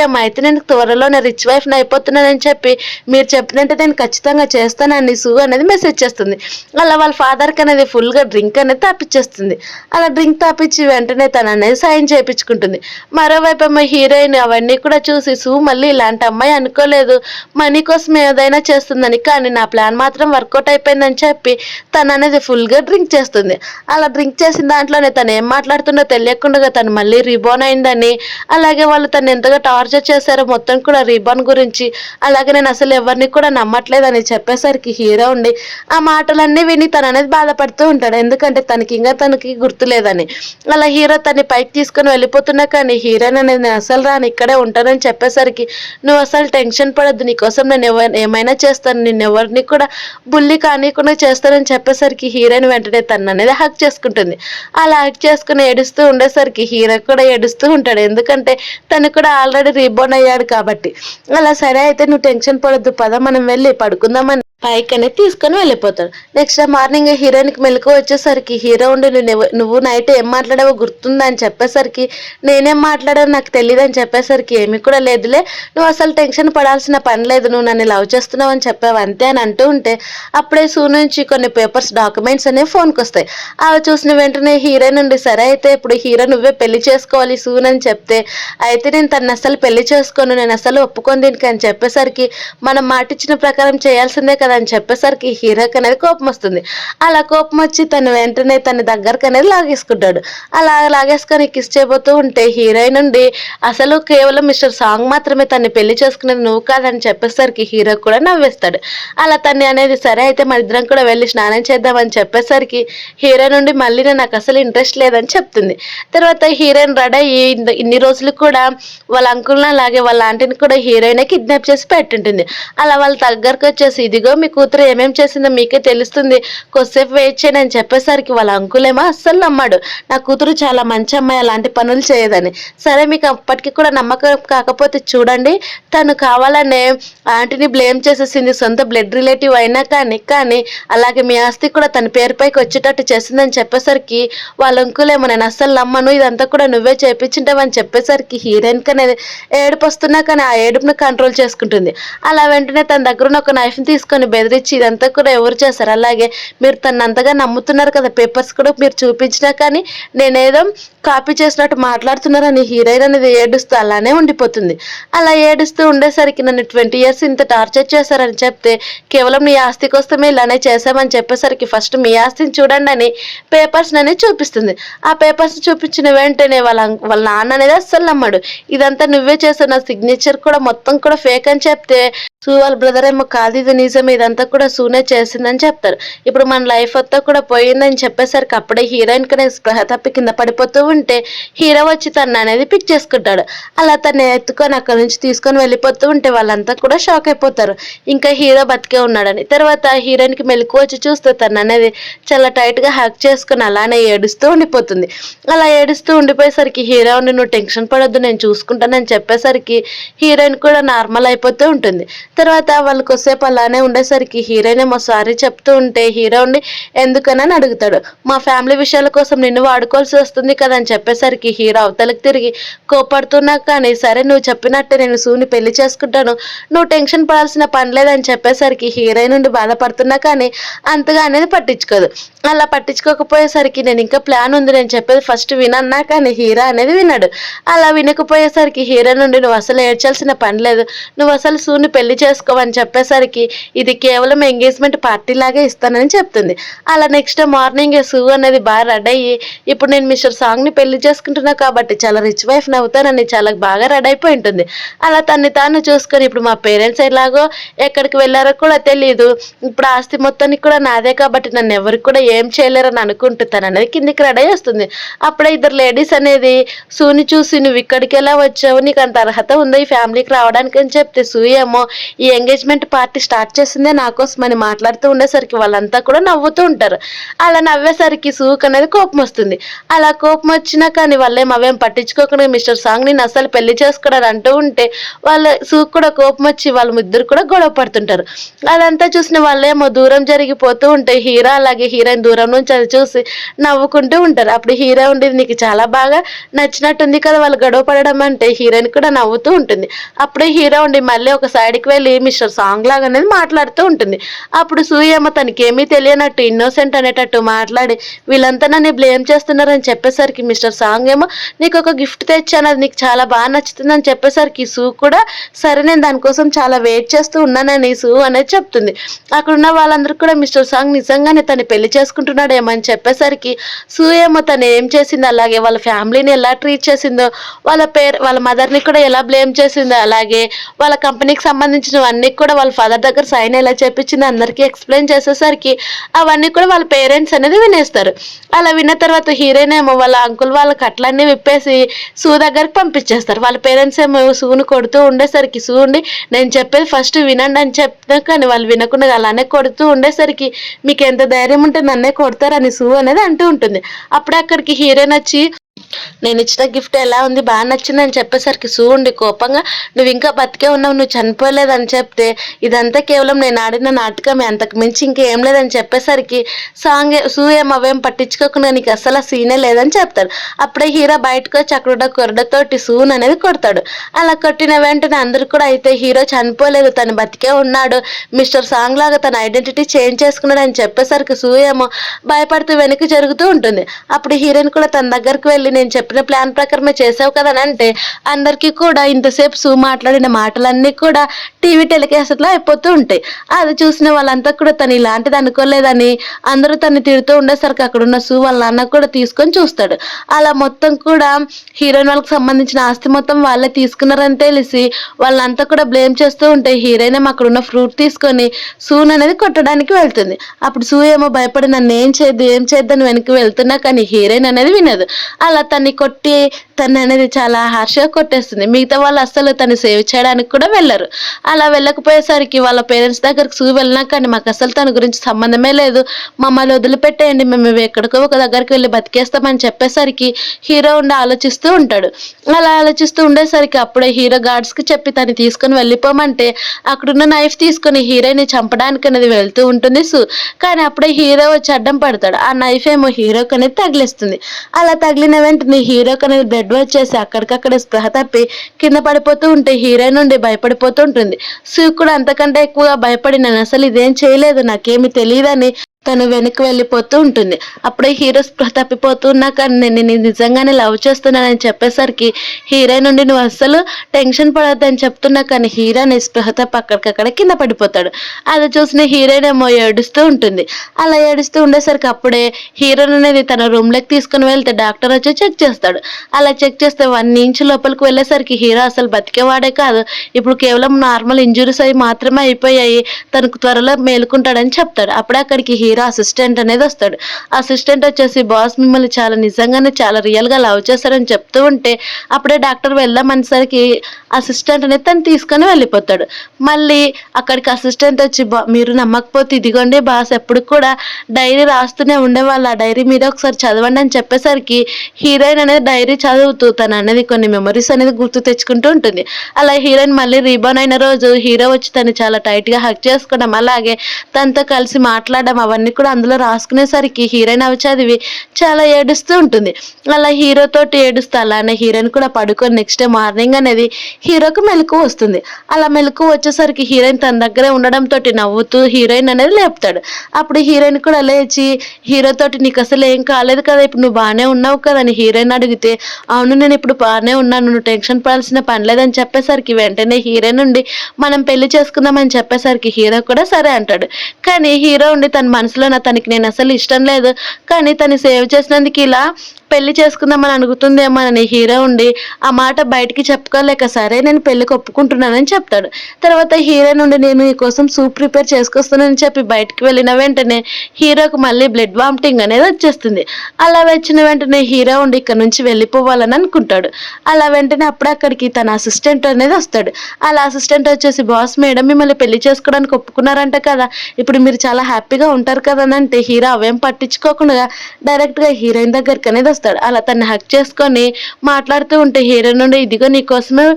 ఏమో అయితే నేను త్వరలోనే రిచ్ వైఫ్ని అయిపోతున్నానని చెప్పి మీరు చెప్పినట్టు నేను ఖచ్చితంగా చేస్తానని అనేది మెసేజ్ చేస్తుంది. అలా వాళ్ళ ఫాదర్కి అనేది ఫుల్గా డ్రింక్ అనేది తాపిచ్చేస్తుంది. అలా డ్రింక్ తాపించి వెంటనే తను అనేది సైన్ చేయించుకుంటుంది. మరోవైపు ఏమో హీరోయిన్ అవన్నీ కూడా చూసి మళ్ళీ ఇలాంటి అమ్మాయి అనుకోలేదు, మనీ కోసం ఏదైనా చేస్తుందని, కానీ నా ప్లాన్ మాత్రం వర్కౌట్ అయిపోయిందని చెప్పి తను అనేది ఫుల్గా డ్రింక్ చేస్తుంది. అలా డ్రింక్ చేసిన దాంట్లోనే తను ఏం మాట్లాడుతుందో తెలియకుండా తను మళ్ళీ రీబార్న్ అయిందని, అలాగే వాళ్ళు తను ఎంతగా టార్చర్ చేశారో మొత్తం కూడా రీబార్న్ గురించి, అలాగే నేను అసలు ఎవరిని కూడా నమ్మట్లేదని చెప్పేసరికి హీరో ఉండి ఆ మాటలన్నీ విని తను అనేది బాధపడుతూ ఉంటాడు. ఎందుకంటే తనకి గుర్తులేదని. అలా హీరో తన్ని పైకి తీసుకొని వెళ్ళిపోతున్నా కానీ హీరోయిన్ అనేది నేను అసలు రాను ఇక్కడే ఉంటానని చెప్పేసరికి నువ్వు అసలు టెన్షన్ పడొద్దు, నీకోసం నేను ఏమైనా చేస్తాను, నిన్ను ఎవరిని కూడా బుల్లి కానీకుండా చేస్తానని చెప్పేసరికి హీరోయిన్ వెంటనే తను అనేది హక్ చేసుకుంటుంది. అలా హక్ చేసుకుని ఏడుస్తూ ఉండేసరికి హీరో కూడా ఏడుస్తూ ఉంటాడు. ఎందుకంటే తను కూడా ఆల్రెడీ రీబోర్న్ అయ్యాడు కాబట్టి. అలా సరే అయితే నువ్వు టెన్షన్ పడొద్దు, పద మనం వెళ్ళి పడుకుందామని పైకి అనేది తీసుకొని వెళ్ళిపోతాడు. నెక్స్ట్ మార్నింగ్ హీరోయిన్కి మెలకు వచ్చేసరికి హీరో ఉండి నువ్వు నైట్ ఏం మాట్లాడావో గుర్తుందా అని చెప్పేసరికి నేనేం మాట్లాడాను నాకు తెలియదు అని చెప్పేసరికి ఏమి కూడా లేదులే, నువ్వు అసలు టెన్షన్ పడాల్సిన పని లేదు, నువ్వు నన్ను లవ్ చేస్తున్నావు అని చెప్పావు అంతే అని అంటూ ఉంటే అప్పుడే నుంచి కొన్ని పేపర్స్ డాక్యుమెంట్స్ అనేవి ఫోన్కి వస్తాయి. అవి చూసిన వెంటనే హీరోయిన్ నుండి సరే అయితే ఇప్పుడు హీరో నువ్వే పెళ్లి చేసుకోవాలి అని చెప్తే అయితే నేను తను అసలు పెళ్లి చేసుకోను, నేను అసలు ఒప్పుకొని దీనికి అని చెప్పేసరికి మనం మాటిచ్చిన ప్రకారం చేయాల్సిందే కదా అని చెప్పేసరికి హీరోకి అనేది కోపం వస్తుంది. అలా కోపం వచ్చి తను వెంటనే తన దగ్గరకు అనేది లాగేసుకుంటాడు. అలా లాగేసుకొని కిస్ చేయబోతూ ఉంటే హీరోయిన్ నుండి అసలు కేవలం మిస్టర్ సాంగ్ మాత్రమే తన్ని పెళ్లి చేసుకునేది నువ్వు కాదని చెప్పేసరికి హీరో కూడా నవ్వేస్తాడు. అలా తన్ని అనేది సరే అయితే మన ఇద్దరం కూడా వెళ్ళి స్నానం చేద్దామని చెప్పేసరికి హీరో నుండి మళ్ళీ నాకు అసలు ఇంట్రెస్ట్ లేదని చెప్తుంది. తర్వాత హీరోయిన్ రెడీ అయ్యి ఇన్ని రోజులు కూడా వాళ్ళ అంకుల్ని అలాగే వాళ్ళ ఆంటీని కూడా హీరోయిన్ కిడ్నాప్ చేసి పెట్టింటుంది. అలా వాళ్ళ దగ్గరకు వచ్చేసి ఇదిగో మీ కూతురు ఏమేం చేసిందో మీకే తెలుస్తుంది, కొద్దిసేపు వెయిట్ చేయండి అని చెప్పేసరికి వాళ్ళ అంకులేమో అస్సలు నమ్మాడు. నా కూతురు చాలా మంచి అమ్మాయి, అలాంటి పనులు చేయదని. సరే మీకు అప్పటికి కూడా నమ్మకం కాకపోతే చూడండి, తను కావాలనే ఆంటీని బ్లేమ్ చేసేసింది, సొంత బ్లడ్ రిలేటివ్ అయినా కానీ అలాగే మీ ఆస్తి కూడా తన పేరుపైకి వచ్చేటట్టు చేసిందని చెప్పేసరికి వాళ్ళ అంకులేమో నేను అస్సలు నమ్మను, ఇదంతా కూడా నువ్వే చేపించుంటావని చెప్పేసరికి హీరోయిన్కి అనేది ఏడుపు వస్తున్నా కానీ ఆ ఏడుపును కంట్రోల్ చేసుకుంటుంది. అలా వెంటనే తన దగ్గర ఉన్న ఒక నైఫ్ని తీసుకొని బెదిరించి ఇదంతా కూడా ఎవరు చేస్తారు, అలాగే మీరు తను అంతగా నమ్ముతున్నారు కదా, పేపర్స్ కూడా మీరు చూపించినా కానీ నేనేదో కాపీ చేసినట్టు మాట్లాడుతున్నారని హీరోయిన్ అనేది ఏడుస్తూ అలానే ఉండిపోతుంది. అలా ఏడుస్తూ ఉండేసరికి నన్ను 20 years ఇంత టార్చర్ చేశారని చెప్తే కేవలం నీ ఆస్తి కోసమే ఇలానే చేశామని చెప్పేసరికి ఫస్ట్ మీ ఆస్తిని చూడండి అని పేపర్స్ అనేది చూపిస్తుంది. ఆ పేపర్స్ చూపించిన వెంటనే వాళ్ళ నాన్న అనేది అస్సలు నమ్మడు. ఇదంతా నువ్వే చేసావు, నా సిగ్నేచర్ కూడా మొత్తం కూడా ఫేక్ అని చెప్తే వాళ్ళ బ్రదర్ ఏమో కాదు ఇది నిజం, ఇదంతా కూడా సూనే చేసిందని చెప్తారు. ఇప్పుడు మన లైఫ్ అంతా కూడా పోయిందని చెప్పేసరికి అప్పుడే హీరోయిన్ కనే స్పృహ తప్పి కింద పడిపోతూ ఉంటే హీరో వచ్చి తను అనేది పిక్ చేసుకుంటాడు. అలా తను ఎత్తుకొని అక్కడ నుంచి తీసుకొని వెళ్ళిపోతూ ఉంటే వాళ్ళంతా కూడా షాక్ అయిపోతారు, ఇంకా హీరో బతికే ఉన్నాడని. తర్వాత హీరోయిన్ కి మెలకు వచ్చి చూస్తే తను అనేది చాలా టైట్ గా హ్యాక్ చేసుకుని అలానే ఏడుస్తూ ఉండిపోతుంది. అలా ఏడుస్తూ ఉండిపోయేసరికి హీరోని నువ్వు టెన్షన్ పడొద్దు నేను చూసుకుంటానని చెప్పేసరికి హీరోయిన్ కూడా నార్మల్ అయిపోతూ ఉంటుంది. తర్వాత వాళ్ళు కొద్దిసేపు అలానే ఉండేసరికి హీరోయిన్ ఏమో సారీ చెప్తూ ఉంటే హీరో ఉండి ఎందుకనని అడుగుతాడు. మా ఫ్యామిలీ విషయాల కోసం నిన్ను వాడుకోవాల్సి వస్తుంది కదా అని చెప్పేసరికి హీరో అవతలకి తిరిగి కోపడుతున్నా కానీ సరే నువ్వు చెప్పినట్టే నేను సూని పెళ్లి చేసుకుంటాను, నువ్వు టెన్షన్ పడాల్సిన పని లేదని చెప్పేసరికి హీరోయిన్ నుండి బాధపడుతున్నా కానీ అంతగా అనేది పట్టించుకోదు. అలా పట్టించుకోకపోయేసరికి నేను ఇంకా ప్లాన్ ఉంది నేను చెప్పేది ఫస్ట్ వినన్నా కానీ హీరో అనేది విన్నాడు. అలా వినకపోయేసరికి హీరో నుండి నువ్వు అసలు ఏడ్చాల్సిన పని లేదు, నువ్వు అసలు సూని పెళ్లి చేసుకోవని చెప్పేసరికి ఇది కేవలం ఎంగేజ్మెంట్ పార్టీ లాగే ఇస్తానని చెప్తుంది. అలా నెక్స్ట్ మార్నింగ్ సూ అనేది బాగా రెడీ అయ్యి ఇప్పుడు నేను మిస్టర్ సాంగ్ని పెళ్లి చేసుకుంటున్నా కాబట్టి చాలా రిచ్ వైఫ్ అవుతానని చాలా బాగా రెడీ అయిపోయి ఉంటుంది. అలా తన్ని తాను చూసుకొని ఇప్పుడు మా పేరెంట్స్ ఎలాగో ఎక్కడికి వెళ్ళారో కూడా తెలియదు, ఇప్పుడు ఆస్తి మొత్తానికి కూడా నాదే కాబట్టి నన్ను ఎవరికి కూడా ఏం చేయలేరని అనుకుంటున్నాను అనేది కిందికి రెడీ వస్తుంది. అప్పుడే ఇద్దరు లేడీస్ అనేది సూని చూసి నువ్వు ఇక్కడికి ఎలా వచ్చావు, నీకు అంత అర్హత ఉందా ఈ ఫ్యామిలీకి రావడానికి అని చెప్తే సూ ఏమో ఈ ఎంగేజ్మెంట్ పార్టీ స్టార్ట్ చేసిందే నా కోసం అని మాట్లాడుతూ ఉండేసరికి వాళ్ళంతా కూడా నవ్వుతూ ఉంటారు. అలా నవ్వేసరికి సూక్ అనేది కోపం వస్తుంది. అలా కోపం వచ్చినా కానీ వాళ్ళేం అవేం పట్టించుకోకుండా మిస్టర్ సాంగ్ నేను అసలు పెళ్లి చేసుకోవడానికి అంటూ ఉంటే వాళ్ళ సూక్ కూడా కోపం వచ్చి వాళ్ళ ముగ్గురు కూడా గొడవ పడుతుంటారు. అదంతా చూసిన వాళ్ళేమో దూరం జరిగిపోతూ ఉంటే హీరో అలాగే హీరోయిన్ దూరం నుంచి అది చూసి నవ్వుకుంటూ ఉంటారు. అప్పుడు హీరో ఉండేది నీకు చాలా బాగా నచ్చినట్టుంది కదా వాళ్ళు గొడవ పడడం అంటే హీరోయిన్ కూడా నవ్వుతూ ఉంటుంది. అప్పుడే హీరో ఉండి మళ్ళీ ఒక సైడ్కి వెళ్ళి మిస్టర్ సాంగ్ లాగా అనేది మాట్లాడుతూ ఉంటుంది. అప్పుడు సూయేమో తనకేమీ తెలియనట్టు ఇన్నోసెంట్ అనేటట్టు మాట్లాడి వీళ్ళంతా నన్ను బ్లేమ్ చేస్తున్నారని చెప్పేసరికి మిస్టర్ సాంగ్ ఏమో నీకు ఒక గిఫ్ట్ తెచ్చాను అది నీకు చాలా బాగా నచ్చుతుందని చెప్పేసరికి సూ కూడా సరే నేను దానికోసం చాలా వెయిట్ చేస్తూ ఉన్నానని సూ అనేది చెప్తుంది. అక్కడున్న వాళ్ళందరూ కూడా మిస్టర్ సాంగ్ నిజంగానే తను పెళ్లి చేసుకుంటున్నాడేమో అని చెప్పేసరికి సూ ఏమో తను ఏం చేసిందో అలాగే వాళ్ళ ఫ్యామిలీని ఎలా ట్రీట్ చేసిందో వాళ్ళ మదర్ని కూడా ఎలా బ్లేమ్ చేసిందో అలాగే వాళ్ళ కంపెనీకి సంబంధించినవన్నీ కూడా వాళ్ళ ఫాదర్ దగ్గర సైన్ ఎలా చేపించిందో అందరికీ ఎక్స్ప్లెయిన్ చేసేసరికి అవన్నీ కూడా వాళ్ళ పేరెంట్స్ అనేది వినేస్తారు. అలా విన్న తర్వాత హీరోయిన్ ఏమో వాళ్ళ అంకుల్ వాళ్ళ కట్లన్నీ విప్పేసి సూ దగ్గరికి పంపించేస్తారు. వాళ్ళ పేరెంట్స్ ఏమో సూను కొడుతూ ఉండేసరికి సూ ఉండి నేను చెప్పేది ఫస్ట్ వినండి అని చెప్తా కానీ వాళ్ళు వినకుండా అలానే కొడుతూ ఉండేసరికి మీకు ఎంత ధైర్యం ఉంటే నన్నే కొడతారని సూ అనేది అంటూ ఉంటుంది. అప్పుడే అక్కడికి హీరోయిన్ వచ్చి నేను ఇచ్చిన గిఫ్ట్ ఎలా ఉంది బాగా నచ్చిందని చెప్పేసరికి సూ ఉండి కోపంగా నువ్వు ఇంకా బతికే ఉన్నావు నువ్వు చనిపోలేదని చెప్తే ఇదంతా కేవలం నేను ఆడిన నాటకమే అంతకు మించి ఇంకేం లేదని చెప్పేసరికి సూ ఏం అవేం పట్టించుకోకుండా నీకు అసలు ఆ సీనే లేదని చెప్తాడు. అప్పుడే హీరో బయటకు వచ్చి అక్కడ కొరడతోటి సూన్ అనేది కొడతాడు. అలా కొట్టిన వెంటనే అందరు కూడా అయితే హీరో చనిపోలేదు తను బతికే ఉన్నాడు మిస్టర్ సాంగ్ లాగా తన ఐడెంటిటీ చేంజ్ చేసుకున్నాడు అని చెప్పేసరికి సూ ఏమో భయపడుతూ వెనక్కి జరుగుతూ ఉంటుంది. అప్పుడు హీరోయిన్ కూడా తన దగ్గరికి వెళ్ళి నేను చెప్పిన ప్లాన్ ప్రకారమే చేసావు కదా అని అంటే అందరికీ కూడా ఇంతసేపు సూ మాట్లాడిన మాటలన్నీ కూడా టీవీ టెలికాస్ట్లో అయిపోతూ ఉంటాయి. అది చూసిన వాళ్ళంతా కూడా తను ఇలాంటిది అనుకోలేదని అందరూ తను తిడుతూ ఉండేసరికి అక్కడున్న సూ వాళ్ళ నాన్న కూడా తీసుకొని చూస్తాడు. అలా మొత్తం కూడా హీరోయిన్ వాళ్ళకి సంబంధించిన ఆస్తి మొత్తం వాళ్ళే తీసుకున్నారని తెలిసి వాళ్ళంతా కూడా బ్లేమ్ చేస్తూ ఉంటే హీరోయిన్ ఏమో అక్కడున్న ఫ్రూట్ తీసుకొని సూన్ అనేది కొట్టడానికి వెళ్తుంది. అప్పుడు సూ ఏమో భయపడి నన్ను ఏం చేద్దని వెనక్కి వెళ్తున్నా కానీ హీరోయిన్ అనేది వినదు. అలా తన్ని కొట్టి తను అనేది చాలా హార్ష్గా కొట్టేస్తుంది. మిగతా వాళ్ళు అస్సలు తను సేవ్ చేయడానికి కూడా వెళ్ళరు. అలా వెళ్ళకపోయేసరికి వాళ్ళ పేరెంట్స్ దగ్గరకు సూ వెళ్ళినా కానీ మాకు అసలు తన గురించి సంబంధమే లేదు, మమ్మల్ని వదిలిపెట్టేయండి, మేము ఎక్కడికో ఒక దగ్గరికి వెళ్ళి బతికేస్తామని చెప్పేసరికి హీరో ఉండి ఆలోచిస్తూ ఉంటాడు. అలా ఆలోచిస్తూ ఉండేసరికి అప్పుడే హీరో గార్డ్స్కి చెప్పి తను తీసుకొని వెళ్ళిపోమంటే అక్కడున్న నైఫ్ తీసుకొని హీరోని చంపడానికి అనేది వెళ్తూ ఉంటుంది సూ. కానీ అప్పుడే హీరో వచ్చి అడ్డం పడతాడు. ఆ నైఫ్ ఏమో హీరోకి అనేది తగిలిస్తుంది. అలా తగిలిన వెంటనే హీరోకి అనేది బ్లడ్ వచ్చేసి అక్కడికక్కడే స్పృహ తప్పి కింద పడిపోతూ ఉంటే హీరోయిన్ నుండి భయపడిపోతూ ఉంటుంది. సూ కూడా అంతకంటే ఎక్కువగా భయపడి నేను అసలు ఇదేం చేయలేదు నాకేమి తెలియదని తను వెనక్కి వెళ్ళిపోతూ ఉంటుంది. అప్పుడే హీరో స్పృహ తప్పిపోతున్నా కానీ నేను నిజంగానే లవ్ చేస్తున్నానని చెప్పేసరికి హీరోయిన్ నుండి నువ్వు అస్సలు టెన్షన్ పడొద్దని చెప్తున్నా కానీ హీరోని స్పృహ తప్ప అక్కడికక్కడ కింద పడిపోతాడు. అది చూసిన హీరోయిన్ ఏమో ఏడుస్తూ ఉంటుంది. అలా ఏడుస్తూ ఉండేసరికి అప్పుడే హీరోయిన్ అనేది తన రూమ్లోకి తీసుకుని వెళ్తే డాక్టర్ వచ్చి చెక్ చేస్తాడు. అలా చెక్ చేస్తే 1 ఇంచ్ లోపలికి వెళ్ళేసరికి హీరో అసలు బతికేవాడే కాదు, ఇప్పుడు కేవలం నార్మల్ ఇంజురీస్ అవి మాత్రమే అయిపోయాయి, తనకు త్వరలో మేలుకుంటాడని చెప్తాడు. అప్పుడే అక్కడికి హీరో అసిస్టెంట్ అనేది వస్తాడు. అసిస్టెంట్ వచ్చేసి బాస్ మిమ్మల్ని చాలా నిజంగానే చాలా రియల్గా లవ్ చేస్తారని చెప్తూ ఉంటే అప్పుడే డాక్టర్ వెళ్దామనేసరికి అసిస్టెంట్ అనేది తను తీసుకొని వెళ్ళిపోతాడు. మళ్ళీ అక్కడికి అసిస్టెంట్ వచ్చి మీరు నమ్మకపోతే ఇదిగోండి బాస్ ఎప్పుడు కూడా డైరీ రాస్తూనే ఉండేవాళ్ళు, ఆ డైరీ మీద ఒకసారి చదవండి అని చెప్పేసరికి హీరోయిన్ అనేది డైరీ చదువుతూ తను అనేది కొన్ని మెమరీస్ అనేది గుర్తు తెచ్చుకుంటూ ఉంటుంది. అలా హీరోయిన్ మళ్ళీ రీబార్న్ అయిన రోజు హీరో వచ్చి తను చాలా టైట్గా హగ్ చేసుకోవడం, అలాగే తనతో కలిసి మాట్లాడడం అవన్నీ కూడా అందులో రాసుకునేసరికి హీరోయిన్ అవి చదివి చాలా ఏడుస్తూ ఉంటుంది. అలా హీరోతోటి ఏడుస్తూ అలానే హీరోయిన్ కూడా పడుకొని నెక్స్ట్ డే మార్నింగ్ అనేది హీరోకి మెలకు వస్తుంది. అలా మెలకు వచ్చేసరికి హీరోయిన్ తన దగ్గరే ఉండడంతో నవ్వుతూ హీరోయిన్ అనేది లేపుతాడు. అప్పుడు హీరోయిన్ కూడా లేచి హీరోతోటి నీకు అసలు ఏం కాలేదు కదా, ఇప్పుడు నువ్వు బాగానే ఉన్నావు కదా అని హీరోయిన్ అడిగితే అవును నేను ఇప్పుడు బాగానే ఉన్నాను, నువ్వు టెన్షన్ పడాల్సిన పని లేదని చెప్పేసరికి వెంటనే హీరోయిన్ నుండి మనం పెళ్లి చేసుకుందామని చెప్పేసరికి హీరో కూడా సరే అంటాడు. కానీ హీరో ఉండి తన మనసులో తనకి నేను అసలు ఇష్టం లేదు, కానీ తను సేవ్ చేసినందుకు ఇలా పెళ్లి చేసుకుందామని అడుగుతుందేమోనని హీరో ఉండి ఆ మాట బయటికి చెప్పుకోలేక సరే నేను పెళ్లికి ఒప్పుకుంటున్నానని చెప్తాడు. తర్వాత హీరో నుండి నేను నీ కోసం సూప్ ప్రిపేర్ చేసుకొస్తానని చెప్పి బయటికి వెళ్ళిన వెంటనే హీరోకి మళ్ళీ బ్లడ్ వామిటింగ్ అనేది వచ్చేస్తుంది. అలా వచ్చిన వెంటనే హీరో ఉండి ఇక్కడ నుంచి వెళ్ళిపోవాలని అనుకుంటాడు. అలా వెంటనే అప్పుడు అక్కడికి తన అసిస్టెంట్ అనేది వస్తాడు. అలా అసిస్టెంట్ వచ్చేసి బాస్ మేడం మిమ్మల్ని పెళ్లి చేసుకోవడానికి ఒప్పుకున్నారంట కదా, ఇప్పుడు మీరు చాలా హ్యాపీగా ఉంటారు కదా అని అంటే హీరో అవేం పట్టించుకోకుండా డైరెక్ట్గా హీరోయిన్ దగ్గరికి అనేది వస్తాడు. అలా తన్ని హక్ చేసుకొని మాట్లాడుతూ ఉంటే హీరోయిన్ నుండి ఇదిగో నీకోసమే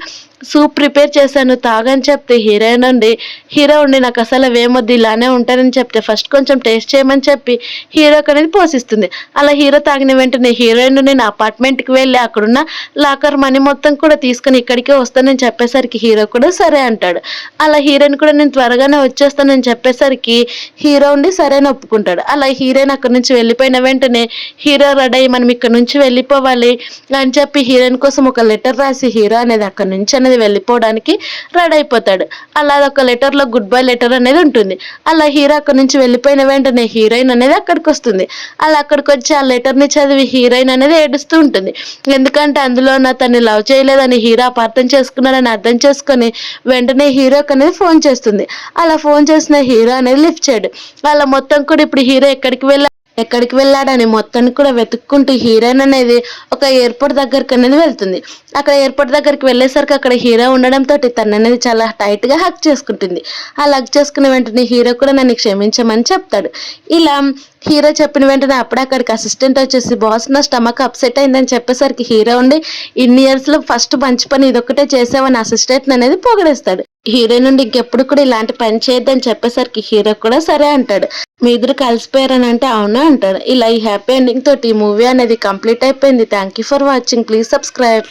సూప్ ప్రిపేర్ చేశాను తాగని చెప్తే హీరోయిన్ నుండి హీరో ఉండి నాకు అసలు అవేమొద్దు ఇలానే ఉంటానని చెప్తే ఫస్ట్ కొంచెం టేస్ట్ చేయమని చెప్పి హీరోకి అనేది పోషిస్తుంది. అలా హీరో తాగిన వెంటనే హీరోయిన్ నుండి నా అపార్ట్మెంట్కి వెళ్ళి అక్కడున్న లాకర్ మనీ మొత్తం కూడా తీసుకుని ఇక్కడికే వస్తానని చెప్పేసరికి హీరో కూడా సరే అంటాడు. అలా హీరోయిన్ కూడా నేను త్వరగానే వచ్చేస్తానని చెప్పేసరికి హీరో ఉండి సరేని ఒప్పుకుంటాడు. అలా హీరోయిన్ అక్కడి నుంచి వెళ్ళిపోయిన వెంటనే హీరో రెడీ మనం ఇక్కడ నుంచి వెళ్ళిపోవాలి అని చెప్పి హీరోయిన్ కోసం ఒక లెటర్ రాసి హీరో అనేది అక్కడి నుంచి అనేది వెళ్ళిపోవడానికి రెడీ అయిపోతాడు. అలా ఒక లెటర్లో గుడ్ బై లెటర్ అనేది ఉంటుంది. అలా హీరో అక్కడి నుంచి వెళ్ళిపోయిన వెంటనే హీరోయిన్ అనేది అక్కడికి వస్తుంది. అలా అక్కడికి వచ్చి ఆ లెటర్ని చదివి హీరోయిన్ అనేది ఏడుస్తూ ఉంటుంది. ఎందుకంటే అందులో తను లవ్ చేయలేదని హీరో అపార్థం చేసుకున్నాడని అర్థం చేసుకొని వెంటనే హీరోకి అనేది ఫోన్ చేస్తుంది. అలా ఫోన్ చేసిన హీరో అనేది లిఫ్ట్ చేయడు. అలా మొత్తం కూడా ఇప్పుడు హీరో ఎక్కడికి వెళ్ళాడని మొత్తాన్ని కూడా వెతుక్కుంటూ హీరోయిన్ అనేది ఒక ఎయిర్పోర్ట్ దగ్గరికి అనేది వెళ్తుంది. అక్కడ ఎయిర్పోర్ట్ దగ్గరికి వెళ్ళేసరికి అక్కడ హీరో ఉండడంతో తను అనేది చాలా టైట్గా హక్ చేసుకుంటుంది. ఆ హక్ చేసుకున్న వెంటనే హీరో కూడా నన్ను క్షమించమని చెప్తాడు. ఇలా హీరో చెప్పిన వెంటనే అప్పుడే అక్కడికి అసిస్టెంట్ వచ్చేసి బాస్ నా స్టమక్ అప్సెట్ అయిందని చెప్పేసరికి హీరో ఉండి ఇన్ని ఇయర్స్లో ఫస్ట్ మంచి పని ఇదొక్కటే చేసావని అసిస్టెంట్ అనేది పొగడేస్తాడు. హీరో నుండి ఇంకెప్పుడు కూడా ఇలాంటి పని చేయొద్దని చెప్పేసరికి హీరో కూడా సరే అంటాడు. మీ ఇద్దరు కలిసిపోయారని అంటే అవునా అంటాడు. ఇలా ఈ హ్యాపీ ఎండింగ్ తోటి ఈ మూవీ అనేది కంప్లీట్ అయిపోయింది. Thank you for watching. Please subscribe.